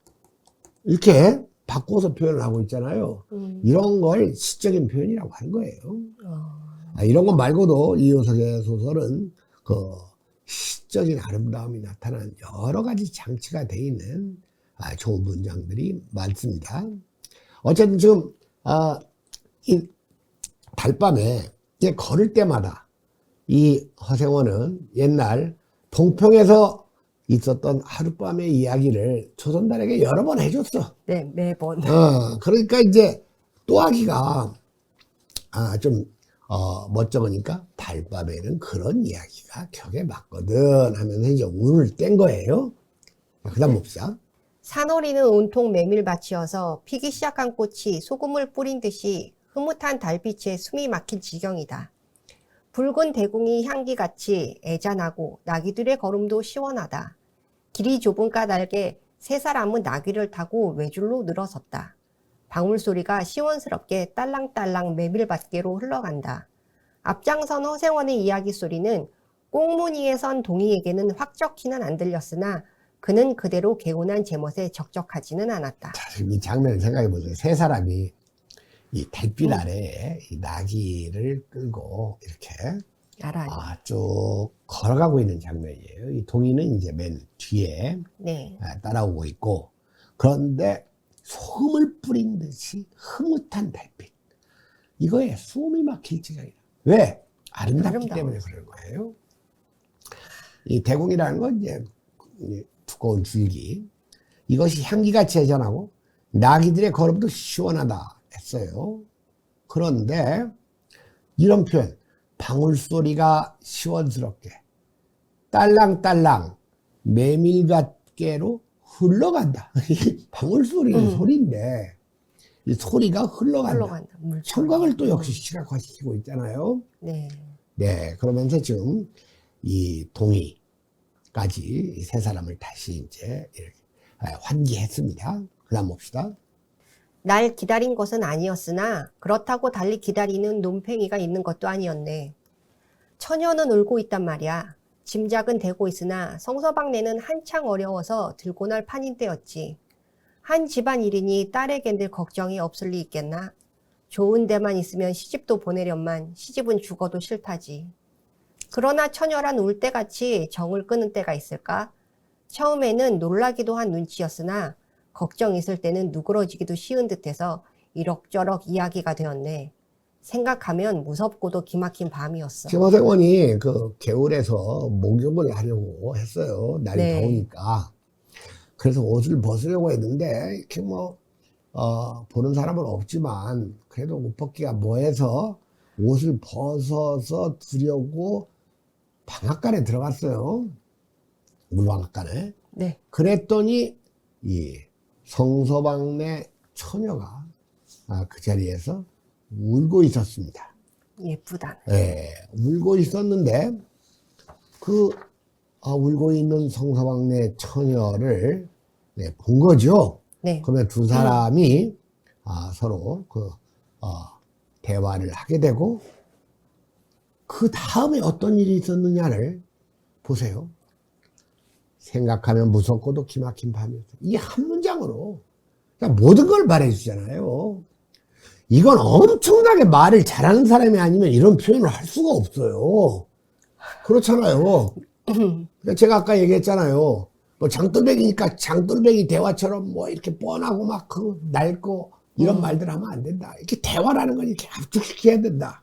이렇게 바꿔서 표현을 하고 있잖아요. 이런 걸 시적인 표현이라고 하는 거예요. 이런 것 말고도 이효석의 소설은 그 시적인 아름다움이 나타나는 여러 가지 장치가 되어 있는 좋은 문장들이 많습니다. 어쨌든 지금 이 달밤에 이제 걸을 때마다 이 허생원은 옛날 봉평에서 있었던 하룻밤의 이야기를 조선달에게 여러 번 해줬어. 네, 매번. 그러니까 이제 또하기가 멋쩍으니까 달밤에는 그런 이야기가 격에 맞거든 하면서 이제 운을 뗀 거예요. 그 다음 봅시다. 산허리는 온통 메밀밭이어서 피기 시작한 꽃이 소금을 뿌린 듯이 흐뭇한 달빛에 숨이 막힐 지경이다. 붉은 대궁이 향기같이 애잔하고 나귀들의 걸음도 시원하다. 길이 좁은 까닭에 세 사람은 나귀를 타고 외줄로 늘어섰다. 방울소리가 시원스럽게 딸랑딸랑 메밀밭계로 흘러간다. 앞장선 허생원의 이야기 소리는 꽁무니에 선 동이에게는 확적히는 안 들렸으나 그는 그대로 개운한 제멋에 적적하지는 않았다. 자, 지금 이 장면을 생각해 보세요. 세 사람이 이 달빛 아래에 이 나귀를 끌고 이렇게 나란히. 쭉 걸어가고 있는 장면이에요. 이 동이는 이제 맨 뒤에 네. 따라오고 있고, 그런데 소금을 뿌린 듯이 흐뭇한 달빛. 이거에 숨이 막힐 지경이다. 왜? 아름답기 때문에 그런 거예요. 이 대궁이라는 건 이제 두꺼운 줄기. 이것이 향기같이 애잔하고 나귀들의 걸음도 시원하다 했어요. 그런데 이런 표현, 방울소리가 시원스럽게 딸랑딸랑 메밀밭계로 흘러간다. 방울소리는 소리인데 이 소리가 흘러간다. 청각을 또 역시 시각화시키고 있잖아요. 네. 네, 그러면서 지금 이 동이까지 세 사람을 다시 이제 이렇게 환기했습니다. 그 다음 봅시다. 날 기다린 것은 아니었으나 그렇다고 달리 기다리는 논팽이가 있는 것도 아니었네. 처녀는 울고 있단 말이야. 짐작은 되고 있으나 성서방네는 한창 어려워서 들고 날 판인 때였지. 한 집안 일이니 딸에겐들 걱정이 없을 리 있겠나? 좋은 데만 있으면 시집도 보내련만 시집은 죽어도 싫다지. 그러나 처녀란 울 때같이 정을 끄는 때가 있을까? 처음에는 놀라기도 한 눈치였으나 걱정 있을 때는 누그러지기도 쉬운 듯해서 이럭저럭 이야기가 되었네. 생각하면 무섭고도 기막힌 밤이었어. 지금 허생원이 그 개울에서 목욕을 하려고 했어요. 날이 네. 더우니까. 그래서 옷을 벗으려고 했는데 이렇게 보는 사람은 없지만 그래도 옷 벗기가 뭐해서 옷을 벗어서 두려고 방앗간에 들어갔어요. 물방앗간에. 네. 그랬더니 이 성서방네 처녀가 그 자리에서 울고 있었습니다. 예쁘다. 예, 울고 있었는데 울고 있는 성서방네 처녀를 본 거죠. 네. 그러면 두 사람이 서로 대화를 하게 되고, 그 다음에 어떤 일이 있었느냐를 보세요. 생각하면 무섭고도 기막힌 밤이었어. 이 한 문장으로 그냥 모든 걸 말해주잖아요. 이건 엄청나게 말을 잘하는 사람이 아니면 이런 표현을 할 수가 없어요. 그렇잖아요. 그러니까 제가 아까 얘기했잖아요. 장돌배기니까 장돌배기 대화처럼 이렇게 뻔하고 막 낡고 이런 말들 하면 안 된다. 이렇게 대화라는 건 이렇게 압축시켜야 된다.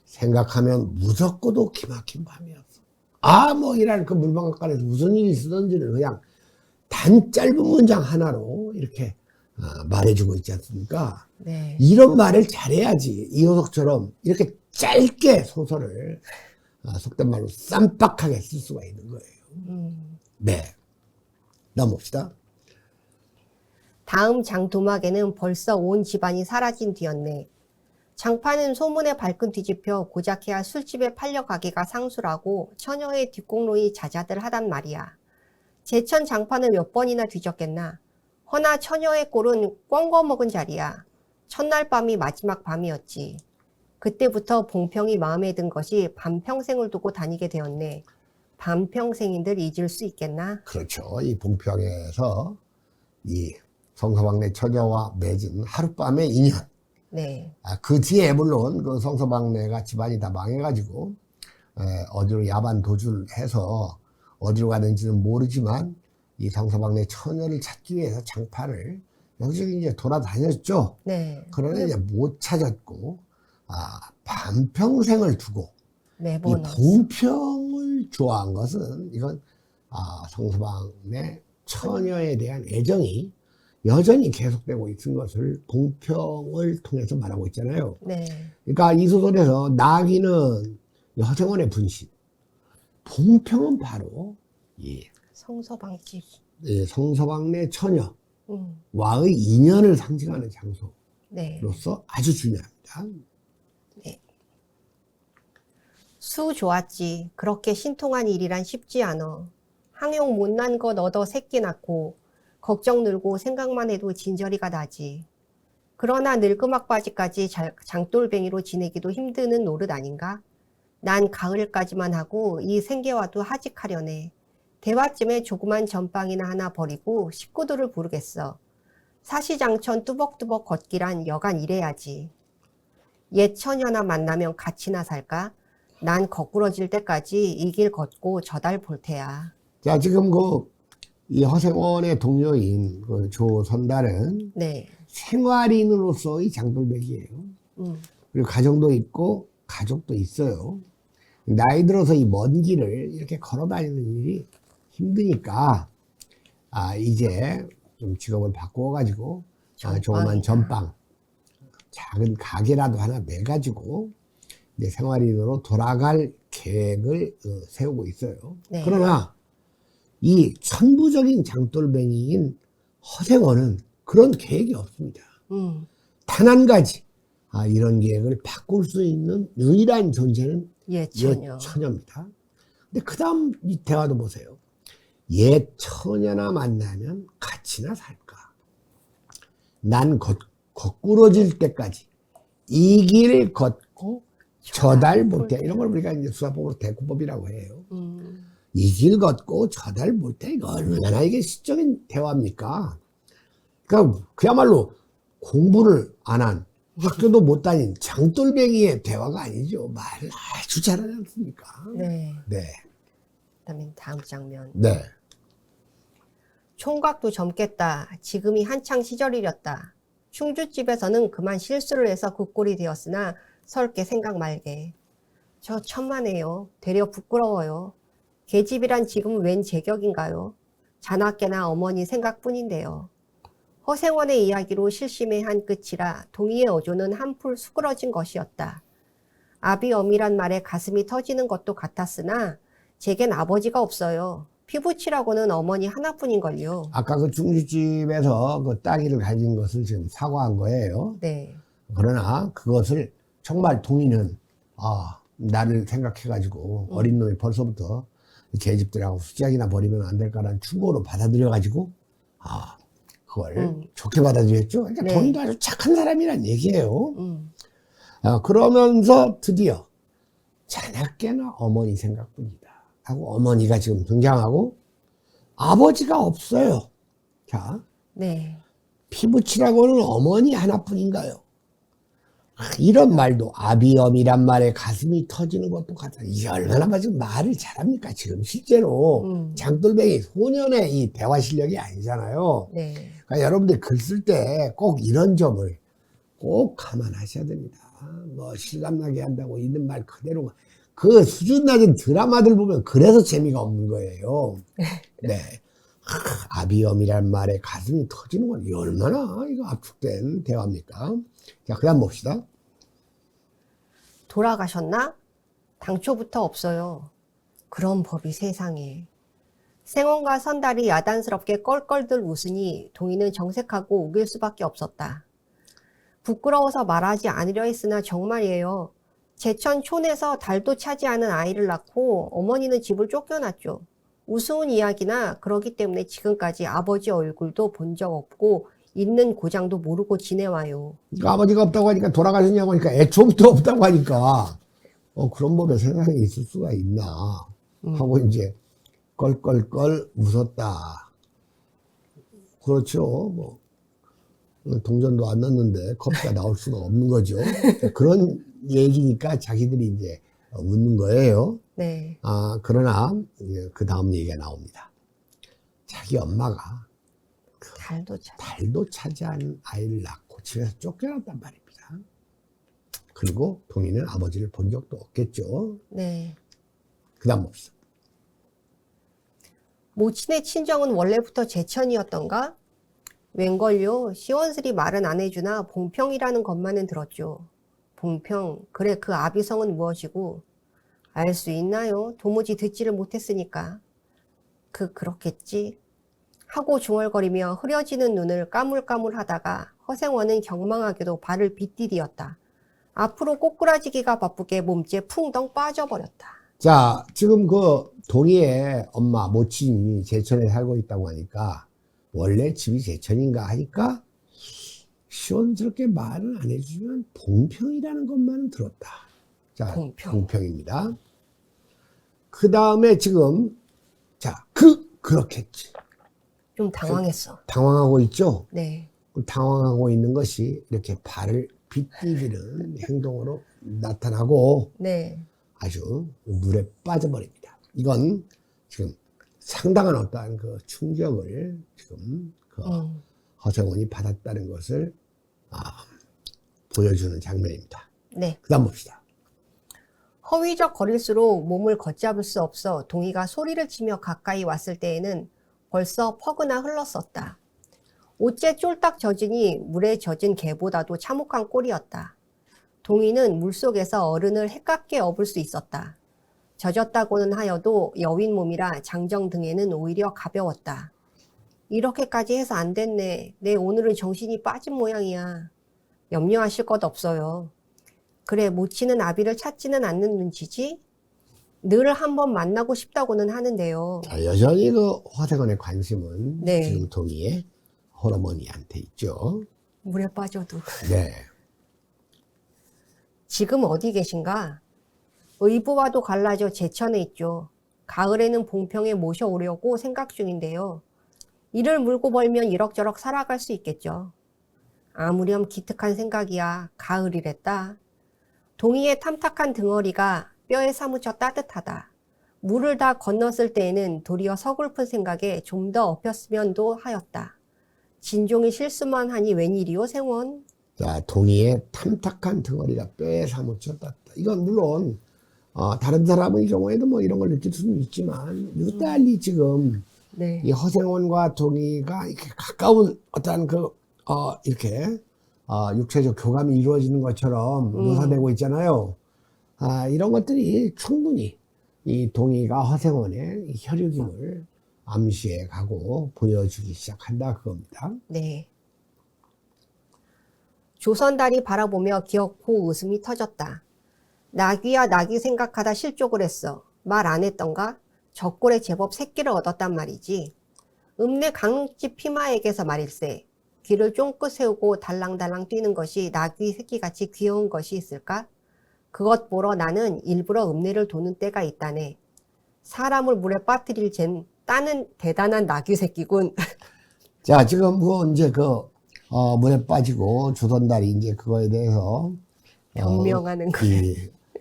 생각하면 무섭고도 기막힌 밤이었어. 이란 그 물방앗간에서 무슨 일이 있었는지를 그냥 단 짧은 문장 하나로 이렇게 말해주고 있지 않습니까? 네. 이런 말을 잘해야지 이효석처럼 이렇게 짧게 소설을 속된 말로 쌈박하게 쓸 수가 있는 거예요. 네. 넘어봅시다. 다음 장도막에는 벌써 온 집안이 사라진 뒤였네. 장파는 소문에 발끈 뒤집혀 고작해야 술집에 팔려가기가 상수라고 처녀의 뒷공론이 자자들 하단 말이야. 제천 장파는 몇 번이나 뒤졌겠나. 허나 처녀의 꼴은 꿩거먹은 자리야. 첫날 밤이 마지막 밤이었지. 그때부터 봉평이 마음에 든 것이 반평생을 두고 다니게 되었네. 반평생인들 잊을 수 있겠나? 그렇죠. 이 봉평에서 이 성서방네 처녀와 맺은 하룻밤의 인연. 네. 그 뒤에 물론 그 성서방네가 집안이 다 망해가지고 어디로 야반 도주를 해서 어디로 가는지는 모르지만 이 성서방네 처녀를 찾기 위해서 장파를 여기저기 이제 돌아다녔죠. 네. 그러나 이제 못 찾았고 반평생을 두고 이 매번 봉평을 좋아한 것은 이건 성서방의 처녀에 대한 애정이 여전히 계속되고 있는 것을 봉평을 통해서 말하고 있잖아요. 네. 그러니까 이 소설에서 나귀는 허생원의 분신, 봉평은 바로 이 성서방집. 성서방의 처녀와의 음. 인연을 상징하는 장소로서 네. 아주 중요합니다. 수 좋았지. 그렇게 신통한 일이란 쉽지 않어. 항용 못난 것 얻어 새끼 낳고 걱정 늘고 생각만 해도 진저리가 나지. 그러나 늙음악바지까지 장돌뱅이로 지내기도 힘드는 노릇 아닌가? 난 가을까지만 하고 이 생계와도 하직하려네. 대화쯤에 조그만 전빵이나 하나 버리고 식구들을 부르겠어. 사시장천 뚜벅뚜벅 걷기란 여간 이래야지. 옛 처녀나 만나면 같이나 살까? 난 거꾸러질 때까지 이 길 걷고 저 달 볼 테야. 자, 지금 이 허생원의 동료인 그 조선달은 네. 생활인으로서의 장돌백이에요. 그리고 가정도 있고 가족도 있어요. 나이 들어서 이 먼 길을 이렇게 걸어 다니는 일이 힘드니까 이제 좀 직업을 바꾸어가지고 조그만 전빵, 작은 가게라도 하나 내가지고 이제 생활인으로 돌아갈 계획을 세우고 있어요. 네. 그러나 이 천부적인 장돌뱅이인 허생원은 그런 계획이 없습니다. 단 한 가지 이런 계획을 바꿀 수 있는 유일한 존재는 옛처녀입니다. 근데 그 다음 이 대화도 보세요. 옛처녀나 만나면 같이나 살까? 난 거꾸러질 때까지 이 길 걷고 저 달 볼 때, 이런 걸 우리가 이제 수화법으로 대구법이라고 해요. 이 길 걷고 저 달 볼 때, 이거 얼마나 이게 시적인 대화입니까? 그러니까 그야말로 공부를 안 한, 학교도 못 다닌 장돌뱅이의 대화가 아니죠. 말을 아주 잘하지 않습니까? 네. 네. 그다음에 다음 장면. 네. 총각도 젊겠다. 지금이 한창 시절이렸다. 충주집에서는 그만 실수를 해서 그 꼴이 되었으나 설게 생각 말게. 저 천만에요. 되려 부끄러워요. 계집이란 지금 웬 제격인가요? 자나깨나 어머니 생각뿐인데요. 허생원의 이야기로 실심의 끝이라 동의의 어조는 한풀 수그러진 것이었다. 아비엄이란 말에 가슴이 터지는 것도 같았으나 제겐 아버지가 없어요. 피부치라고는 어머니 하나뿐인걸요. 아까 그 중주집에서 그 따기를 가진 것을 지금 사과한 거예요. 네. 그러나 그것을 정말 동의는 나를 생각해가지고 어린 놈이 벌써부터 계집들하고 수작이나 벌이면 안 될까라는 충고로 받아들여가지고 그걸 좋게 받아들였죠. 그러니까 네. 돈도 아주 착한 사람이란 얘기예요. 그러면서 드디어 자나깨나 어머니 생각뿐이다 하고 어머니가 지금 등장하고 아버지가 없어요. 자, 네. 피부치라고는 어머니 하나뿐인가요? 이런 말도 아비엄이란 말에 가슴이 터지는 것도 같아. 이게 얼마나 지금 말을 잘합니까? 지금 실제로 장돌뱅이 소년의 이 대화 실력이 아니잖아요. 네. 그러니까 여러분들 글 쓸 때 꼭 이런 점을 꼭 감안하셔야 됩니다. 뭐 실감나게 한다고 있는 말 그대로 그 수준 낮은 드라마들 보면 그래서 재미가 없는 거예요. 네. 아비엄이란 말에 가슴이 터지는 건 얼마나 이거 압축된 대화입니까? 자, 그 다음 봅시다. 돌아가셨나? 당초부터 없어요. 그런 법이 세상에. 생원과 선달이 야단스럽게 껄껄들 웃으니 동희는 정색하고 우길 수밖에 없었다. 부끄러워서 말하지 않으려 했으나 정말이에요. 제천 촌에서 달도 차지 않은 아이를 낳고 어머니는 집을 쫓겨났죠. 우스운 이야기나 그러기 때문에 지금까지 아버지 얼굴도 본 적 없고 있는 고장도 모르고 지내와요. 그러니까 아버지가 없다고 하니까 돌아가셨냐고 하니까 애초부터 없다고 하니까 그런 법에 세상에 있을 수가 있나 하고 이제 껄껄껄 웃었다. 그렇죠. 뭐 동전도 안 넣었는데 커피가 나올 수가 없는 거죠. 그런 얘기니까 자기들이 이제 웃는 거예요. 네. 그러나 그 다음 얘기가 나옵니다. 자기 엄마가 달도 차. 달도 차지한 아이를 낳고 집에서 쫓겨났단 말입니다. 그리고 동이는 아버지를 본 적도 없겠죠. 네. 그 다음 봅시다. 모친의 친정은 원래부터 제천이었던가? 웬걸요? 시원스리 말은 안 해주나 봉평이라는 것만은 들었죠. 봉평, 그래 그 아비성은 무엇이고? 알 수 있나요? 도무지 듣지를 못했으니까. 그렇겠지. 하고 중얼거리며 흐려지는 눈을 까물까물 하다가 허생원은 경망하게도 발을 빗디디었다. 앞으로 꼬꾸라지기가 바쁘게 몸째 풍덩 빠져버렸다. 자, 지금 그 동이의 엄마, 모친이 제천에 살고 있다고 하니까 원래 집이 제천인가 하니까 시원스럽게 말은 안 해주면 봉평이라는 것만은 들었다. 자, 봉평입니다. 그 다음에 지금 자, 그렇겠지. 좀 당황했어. 당황하고 있죠? 네. 당황하고 있는 것이 이렇게 발을 빗디디는 행동으로 나타나고 네. 아주 물에 빠져버립니다. 이건 지금 상당한 어떠한 그 충격을 지금 그 허생원이 받았다는 것을 보여주는 장면입니다. 네. 그 다음 봅시다. 허위적 거릴수록 몸을 걷잡을 수 없어 동이가 소리를 치며 가까이 왔을 때에는 벌써 퍼그나 흘렀었다. 옷째 쫄딱 젖으니 물에 젖은 개보다도 참혹한 꼴이었다. 동이는 물속에서 어른을 해깝게 업을 수 있었다. 젖었다고는 하여도 여윈 몸이라 장정 등에는 오히려 가벼웠다. 이렇게까지 해서 안 됐네. 내 오늘은 정신이 빠진 모양이야. 염려하실 것 없어요. 그래, 모치는 아비를 찾지는 않는 눈치지? 늘 한번 만나고 싶다고는 하는데요. 자, 여전히 그 허생원의 관심은 네. 지금 동이의 홀어머니한테 있죠. 물에 빠져도. 네. 지금 어디 계신가? 의부와도 갈라져 제천에 있죠. 가을에는 봉평에 모셔오려고 생각 중인데요. 이를 물고 벌면 이럭저럭 살아갈 수 있겠죠. 아무렴 기특한 생각이야. 가을이랬다. 동이의 탐탁한 등허리가 뼈에 사무쳐 따뜻하다. 물을 다 건넜을 때에는 도리어 서글픈 생각에 좀 더 엎였으면도 하였다. 진종이 실수만 하니 웬일이오 생원? 자, 동이의 탐탁한 등허리가 뼈에 사무쳐 땄다. 이건 물론 다른 사람의 경우에도 뭐 이런 걸 느낄 수는 있지만 유달리 지금 네. 이 허생원과 동이가 이렇게 가까운 어떠한 이렇게 육체적 교감이 이루어지는 것처럼 묘사되고 있잖아요. 이런 것들이 충분히 이 동이가 허생원의 이 혈육임을 암시해 가고 보여주기 시작한다 그겁니다. 네. 조선달이 바라보며 기어코 웃음이 터졌다. 나귀야 나귀 생각하다 실족을 했어. 말 안 했던가? 적골에 제법 새끼를 얻었단 말이지. 읍내 강릉집 피마에게서 말일세. 귀를 쫑긋 세우고 달랑달랑 뛰는 것이 나귀 새끼같이 귀여운 것이 있을까? 그것 보러 나는 일부러 읍내를 도는 때가 있다네. 사람을 물에 빠뜨릴 젠 따는 대단한 나귀 새끼군. 자, 지금 이제 물에 빠지고 조선달이 이제 그거에 대해서 변명하는 거. 이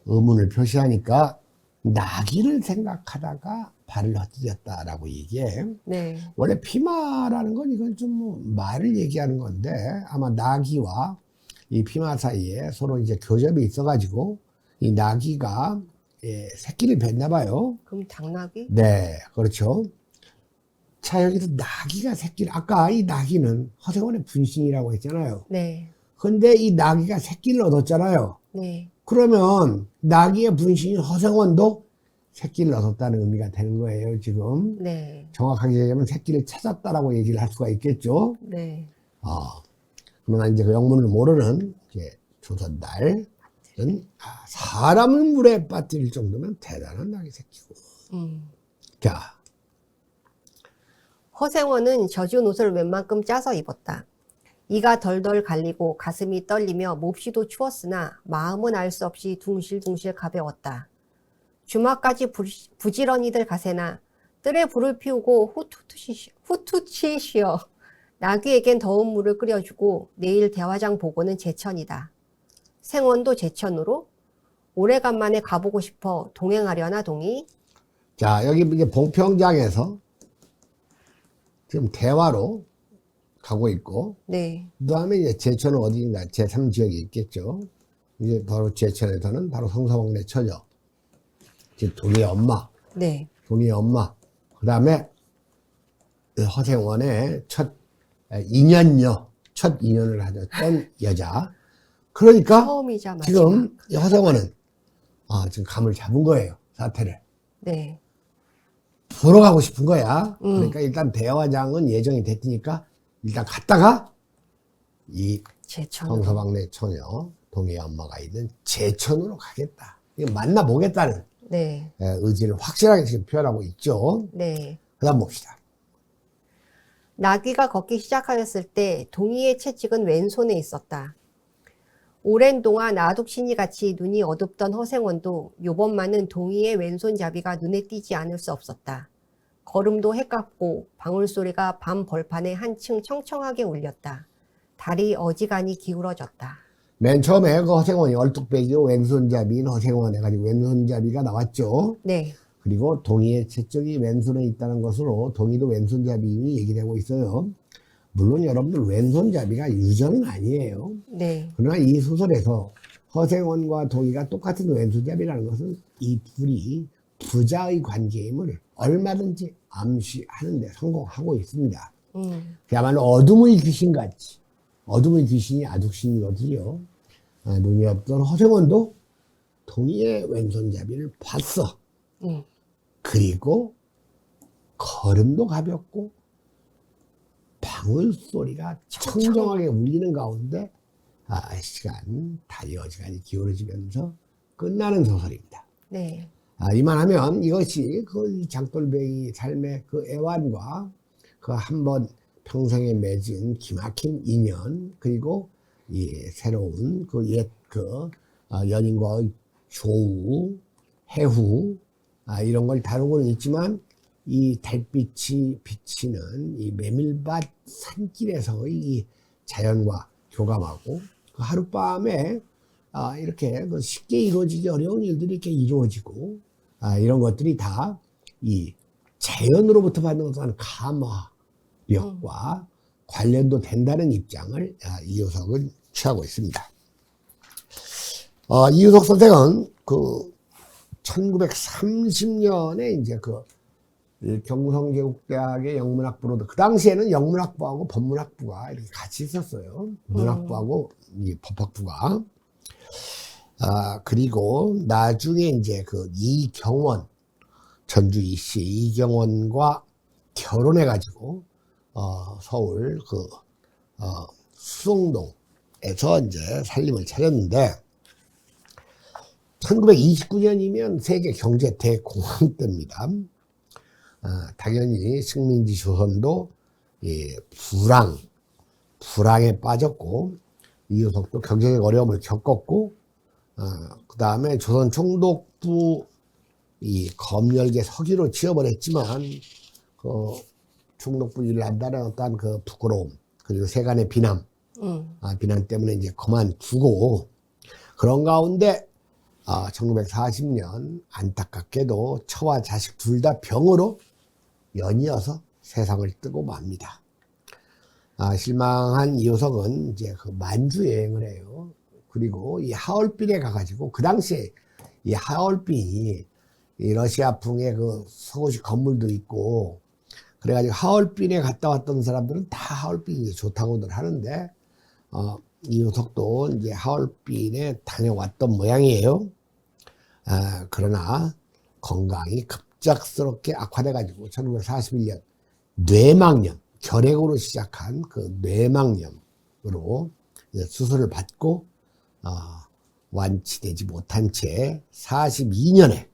의문을 표시하니까 나귀를 생각하다가 발을 헛디뎠다라고 얘기해. 네. 원래 피마라는 건 이건 좀 말을 얘기하는 건데 아마 나귀와 이 피마 사이에 서로 이제 교접이 있어가지고 이 나귀가 새끼를 뱉나 봐요. 그럼 당나귀? 네, 그렇죠. 자, 여기서 나귀가 새끼를, 아까 이 나귀는 허생원의 분신이라고 했잖아요. 네. 근데 이 나귀가 새끼를 얻었잖아요. 네. 그러면 나귀의 분신인 허생원도 새끼를 얻었다는 의미가 되는 거예요, 지금. 네. 정확하게 얘기하면 새끼를 찾았다라고 얘기를 할 수가 있겠죠. 네. 그러나 이제 그 영문을 모르는 이제 조선달은 사람을 물에 빠뜨릴 정도면 대단한 나귀 새끼고. 자, 허생원은 젖은 옷을 웬만큼 짜서 입었다. 이가 덜덜 갈리고 가슴이 떨리며 몹시도 추웠으나 마음은 알 수 없이 둥실둥실 가벼웠다. 주막까지 부지런히들 가세나 뜰에 불을 피우고 후투치시어 나귀에겐 더운 물을 끓여주고 내일 대화장 보고는 제천이다. 생원도 제천으로? 오래간만에 가보고 싶어 동행하려나 동이? 자, 여기 이제 봉평장에서 지금 대화로 가고 있고, 네. 그 다음에 이제 제천은 어디인가 제3지역이 있겠죠. 이제 바로 제천에서는 바로 성서왕래 처녀, 즉 동희의 엄마, 네. 동희의 엄마, 그 다음에 허생원의 첫 인연녀, 첫 인연을 가졌던 여자. 그러니까 처음이자 마지막. 지금 이 허생원은 지금 감을 잡은 거예요, 사태를. 네. 보러 가고 싶은 거야. 그러니까 일단 대화장은 예정이 됐으니까 일단 갔다가 이 제천으로. 성서왕래 처녀 동희의 엄마가 있는 제천으로 가겠다. 이거 만나보겠다는 네. 의지를 확실하게 지금 표현하고 있죠. 네. 그 다음 봅시다. 나귀가 걷기 시작하였을 때 동희의 채찍은 왼손에 있었다. 오랜 동안 아둑신이 같이 눈이 어둡던 허생원도 요번만은 동희의 왼손잡이가 눈에 띄지 않을 수 없었다. 걸음도 헷갈고 방울소리가 밤 벌판에 한층 청청하게 울렸다. 달이 어지간히 기울어졌다. 맨 처음에 그 허생원이 얼뚝배기로 왼손잡이인 허생원 해가지고 왼손잡이가 나왔죠. 네. 그리고 동희의 채찍이 왼손에 있다는 것으로 동희도 왼손잡이인이 얘기되고 있어요. 물론 여러분들 왼손잡이가 유전은 아니에요. 네. 그러나 이 소설에서 허생원과 동희가 똑같은 왼손잡이라는 것은 이 둘이 부자의 관계임을 얼마든지 암시하는 데 성공하고 있습니다. 그야말로 어둠의 귀신같이, 어둠의 귀신이 아둑신이거든요. 눈이 없던 허생원도 동희의 왼손잡이를 봤어. 그리고 걸음도 가볍고 방울 소리가 청정하게 울리는 가운데 시간 달이 어지간히 기울어지면서 끝나는 소설입니다. 네. 이만하면 이것이 그 장돌뱅이 삶의 그 애환과 그 한번 평생에 맺은 기막힌 인연, 그리고 이 새로운 그 옛 연인과의 조우, 해후, 이런 걸 다루고는 있지만 이 달빛이 비치는 이 메밀밭 산길에서의 이 자연과 교감하고 그 하룻밤에 이렇게 그 쉽게 이루어지기 어려운 일들이 이렇게 이루어지고 이런 것들이 다 이 자연으로부터 받는 어떤 감화력과 관련도 된다는 입장을 이효석은 취하고 있습니다. 이효석 선생은 그 1930년에 이제 그 경성계국대학의 영문학부로, 그 당시에는 영문학부하고 법문학부가 이렇게 같이 있었어요. 문학부하고 이 법학부가. 그리고 나중에 이제 그 이경원, 전주 이씨 이경원과 결혼해가지고, 서울 수성동에서 이제 살림을 차렸는데, 1929년이면 세계 경제 대공황 때입니다. 당연히 식민지 조선도 불황에 빠졌고, 이효석도 경제적 어려움을 겪었고, 그 다음에 조선 총독부 이 검열계 서기로 취업을 했지만, 그 총독부 일을 한다는 어떤 그 부끄러움, 그리고 세간의 비난, 비난 때문에 이제 그만두고, 그런 가운데 1940년 안타깝게도 처와 자식 둘 다 병으로 연이어서 세상을 뜨고 맙니다. 실망한 이효석은 이제 그 만주 여행을 해요. 그리고 이 하얼빈에 가가지고, 그 당시에 이 하얼빈이 이 러시아풍의 그 서구식 건물도 있고, 그래가지고 하얼빈에 갔다 왔던 사람들은 다 하얼빈이 좋다고들 하는데, 이효석도 이제 하얼빈에 다녀왔던 모양이에요. 그러나 건강이 급작스럽게 악화돼가지고 1941년 뇌망염, 결핵으로 시작한 그 뇌망염으로 수술을 받고 완치되지 못한 채 42년에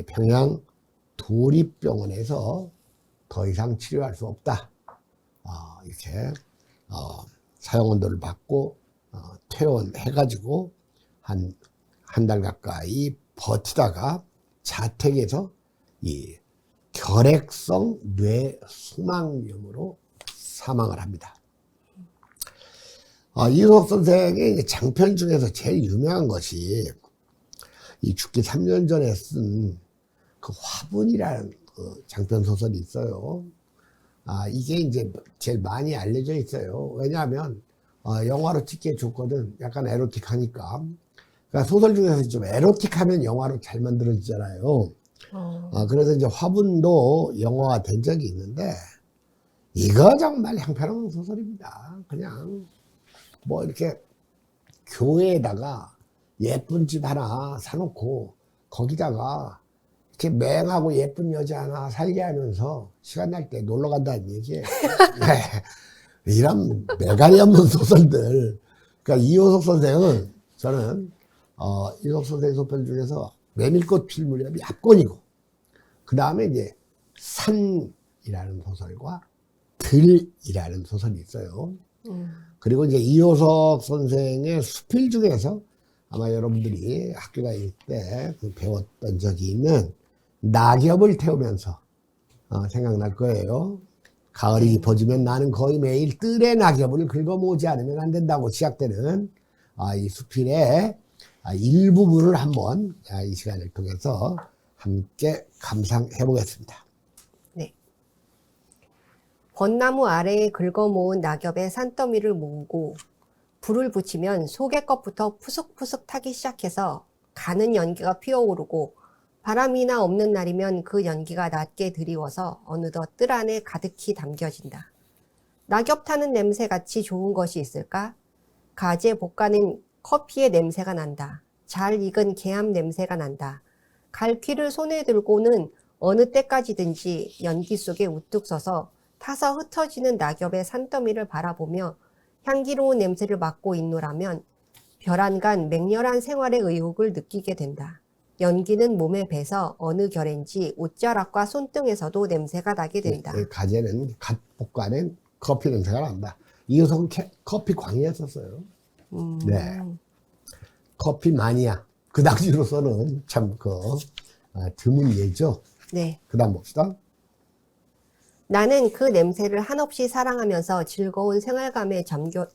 평양 도립병원에서 더 이상 치료할 수 없다, 이렇게 사형언도를 받고 퇴원해가지고 한 달 가까이 버티다가 자택에서 이 결핵성 뇌수막염으로 사망을 합니다. 이효석 선생의 장편 중에서 제일 유명한 것이 이 죽기 3년 전에 쓴 그 화분이라는 그 장편 소설이 있어요. 이게 이제 제일 많이 알려져 있어요. 왜냐하면 영화로 찍게 줬거든. 약간 에로틱하니까. 그러니까 소설 중에서 좀 에로틱하면 영화로 잘 만들어지잖아요. 그래서 이제 화분도 영화가 된 적이 있는데, 이거 정말 형편없는 소설입니다. 그냥, 뭐 이렇게 교회에다가 예쁜 집 하나 사놓고, 거기다가 이렇게 맹하고 예쁜 여자 하나 살게 하면서 시간 날 때 놀러 간다는 얘기예요. 네. 이런 매간이 없는 소설들. 그러니까 이효석 선생은 저는 이효석 선생 소설 중에서 메밀꽃 필 무렵이 압권이고, 그 다음에 이제 산이라는 소설과 들이라는 소설이 있어요. 그리고 이제 이효석 선생의 수필 중에서 아마 여러분들이 학교 다닐 때 배웠던 적이 있는 낙엽을 태우면서 생각날 거예요. 가을이 깊어지면 나는 거의 매일 뜰의 낙엽을 긁어모으지 않으면 안 된다고 시작되는 이 수필의 일부분을 한번 이 시간을 통해서 함께 감상해 보겠습니다. 네. 벚나무 아래에 긁어모은 낙엽의 산더미를 모으고 불을 붙이면 속의 것부터 푸석푸석 타기 시작해서 가는 연기가 피어오르고 바람이나 없는 날이면 그 연기가 낮게 드리워서 어느덧 뜰 안에 가득히 담겨진다. 낙엽 타는 냄새같이 좋은 것이 있을까? 가재 볶아낸 커피의 냄새가 난다. 잘 익은 개암 냄새가 난다. 갈퀴를 손에 들고는 어느 때까지든지 연기 속에 우뚝 서서 타서 흩어지는 낙엽의 산더미를 바라보며 향기로운 냄새를 맡고 있노라면 별안간 맹렬한 생활의 의욕을 느끼게 된다. 연기는 몸에 배서 어느 결인지 옷자락과 손등에서도 냄새가 나게 된다. 가재는 갓 볶아낸 커피 냄새가 난다. 이효석은 커피 광이었었어요. 네. 커피 마니아. 그 당시로서는 참 드문 예죠. 네. 그 다음 봅시다. 나는 그 냄새를 한없이 사랑하면서 즐거운 생활감에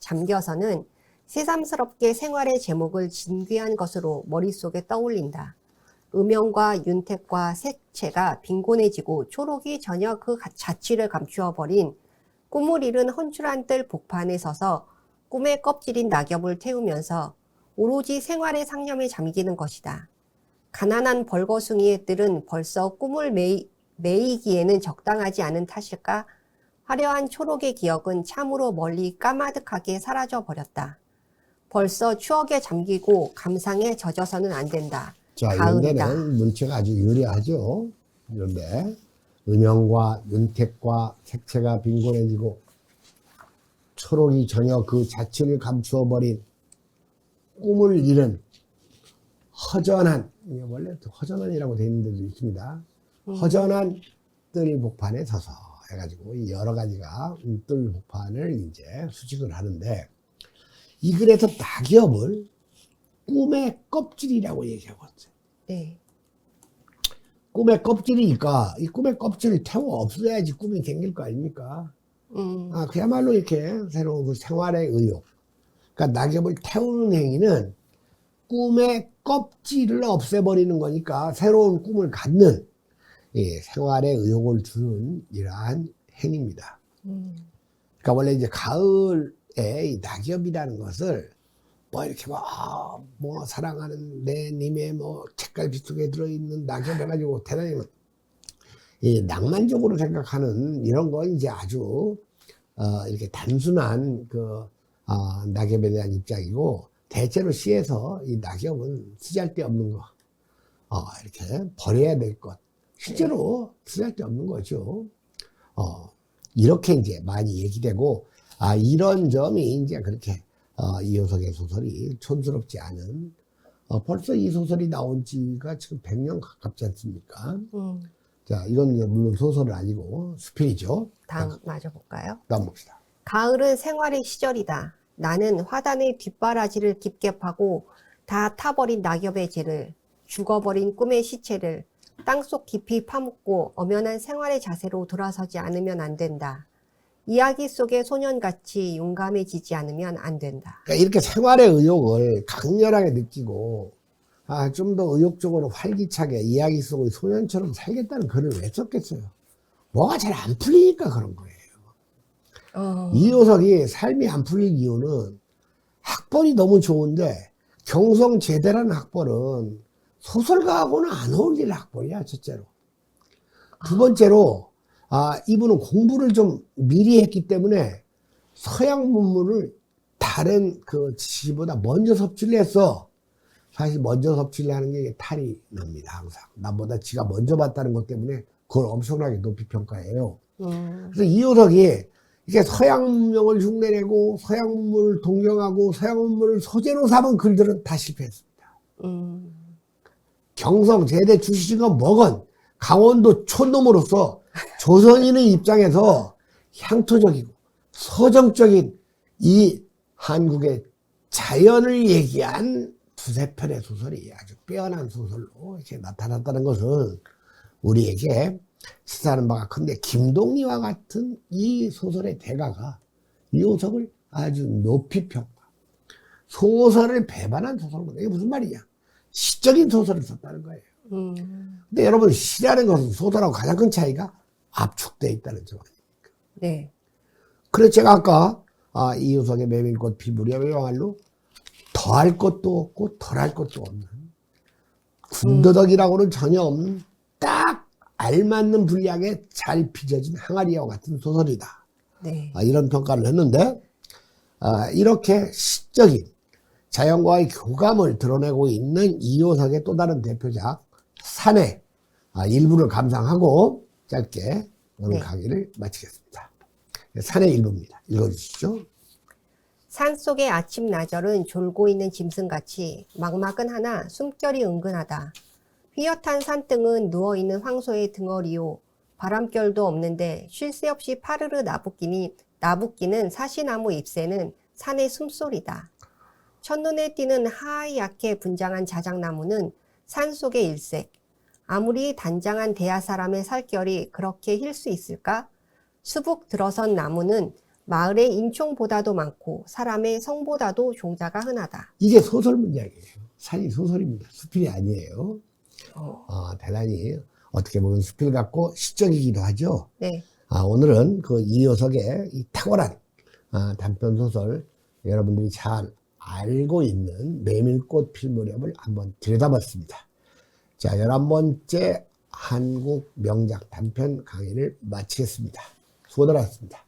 잠겨서는 새삼스럽게 생활의 제목을 진귀한 것으로 머릿속에 떠올린다. 음영과 윤택과 색채가 빈곤해지고 초록이 전혀 그 자취를 감추어버린 꿈을 이룬 헌출한 뜰 복판에 서서 꿈의 껍질인 낙엽을 태우면서 오로지 생활의 상념에 잠기는 것이다. 가난한 벌거숭이의 뜰은 벌써 꿈을 매이기에는 적당하지 않은 탓일까? 화려한 초록의 기억은 참으로 멀리 까마득하게 사라져 버렸다. 벌써 추억에 잠기고 감상에 젖어서는 안 된다. 자, 이런 가을이다. 데는 문체가 아주 유리하죠. 이런데 음영과 윤택과 색채가 빈곤해지고 초록이 전혀 그 자취를 감추어버린 꿈을 잃은 허전한, 원래 허전한이라고 되어 있는 데도 있습니다. 허전한 뜰 복판에 서서 해가지고 여러 가지가 뜰 복판을 이제 수식을 하는데, 이 글에서 낙엽을 꿈의 껍질이라고 얘기하고 있어요. 네. 꿈의 껍질이니까 이 꿈의 껍질을 태워 없애야지 꿈이 생길 거 아닙니까? 그야말로 이렇게 새로운 그 생활의 의욕. 그러니까 낙엽을 태우는 행위는 꿈의 껍질을 없애버리는 거니까 새로운 꿈을 갖는 생활의 의욕을 주는 이러한 행위입니다. 그러니까 원래 이제 가을에 이 낙엽이라는 것을 뭐 이렇게 뭐 사랑하는 내 님의 뭐 책갈피 속에 들어있는 낙엽 해가지고 대단히 낭만적으로 생각하는 이런 건 이제 아주 이렇게 단순한 낙엽에 대한 입장이고, 대체로 시에서 이 낙엽은 쓰잘데없는 거, 이렇게 버려야 될 것, 실제로 쓰잘데없는 거죠. 이렇게 이제 많이 얘기되고, 이런 점이 이제 그렇게 이효석의 소설이 촌스럽지 않은, 벌써 이 소설이 나온 지가 지금 100년 가깝지 않습니까? 자, 이건 물론 소설은 아니고 수필이죠. 다음 맞아볼까요? 다음 봅시다. 가을은 생활의 시절이다. 나는 화단의 뒷바라지를 깊게 파고 다 타버린 낙엽의 재를, 죽어버린 꿈의 시체를 땅속 깊이 파묻고 엄연한 생활의 자세로 돌아서지 않으면 안 된다. 이야기 속의 소년같이 용감해지지 않으면 안 된다. 그러니까 이렇게 생활의 의욕을 강렬하게 느끼고, 좀 더 의욕적으로 활기차게 이야기 속의 소년처럼 살겠다는 글을 왜 썼겠어요? 뭐가 잘 안 풀리니까 그런 거예요. 이효석이 삶이 안 풀릴 이유는 학벌이 너무 좋은데 경성제대라는 학벌은 소설가하고는 안 어울리는 학벌이야, 첫째로. 두 번째로, 이분은 공부를 좀 미리 했기 때문에 서양 문물을 다른 그 지보다 먼저 섭취를 했어. 사실 먼저 섭취를 하는 게 탈이 납니다, 항상. 나보다 지가 먼저 봤다는 것 때문에 그걸 엄청나게 높이 평가해요. 그래서 이효석이 이게 서양 문명을 흉내내고 서양 문물을 동경하고 서양 문물을 소재로 삼은 글들은 다 실패했습니다. 경성, 제대 출신인 건 뭐건 강원도 촌놈으로서 조선인의 입장에서 향토적이고 서정적인 이 한국의 자연을 얘기한 두세 편의 소설이 아주 빼어난 소설로 이렇게 나타났다는 것은 우리에게 시사하는 바가 큰데, 김동리와 같은 이 소설의 대가가 이효석을 아주 높이 평가, 소설을 배반한 소설보다, 이게 무슨 말이냐, 시적인 소설을 썼다는 거예요. 근데 여러분, 시라는 것은 소설하고 가장 큰 차이가 압축되어 있다는 점 아닙니까? 네. 그래서 제가 아까 이효석의 메밀꽃 피무렵의 영알로 더할 것도 없고 덜할 것도 없는, 군더더기라고는 전혀 없는 딱 알맞는 분량에 잘 빚어진 항아리와 같은 소설이다. 네. 이런 평가를 했는데, 이렇게 시적인 자연과의 교감을 드러내고 있는 이효석의 또 다른 대표작 산의 일부를 감상하고 짧게 오늘 네. 강의를 마치겠습니다. 산의 일부입니다. 읽어주시죠. 산속의 아침 나절은 졸고 있는 짐승같이 막막은 하나 숨결이 은근하다. 휘젓한 산등은 누워있는 황소의 등허리요. 바람결도 없는데 쉴 새 없이 파르르 나붓기는 사시나무 잎새는 산의 숨소리다. 첫눈에 띄는 하얗게 분장한 자작나무는 산속의 일색. 아무리 단장한 대하 사람의 살결이 그렇게 힐 수 있을까? 수북 들어선 나무는 마을의 인총보다도 많고 사람의 성보다도 종자가 흔하다. 이게 소설 문장이에요. 산이 소설입니다. 수필이 아니에요. 대단히 어떻게 보면 수필 같고 시적이기도 하죠. 네. 오늘은 그 이효석의 이 탁월한 단편 소설, 여러분들이 잘 알고 있는 메밀꽃 필 무렵을 한번 들여다봤습니다. 자, 11번째 한국 명작 단편 강의를 마치겠습니다. 수고들 하셨습니다.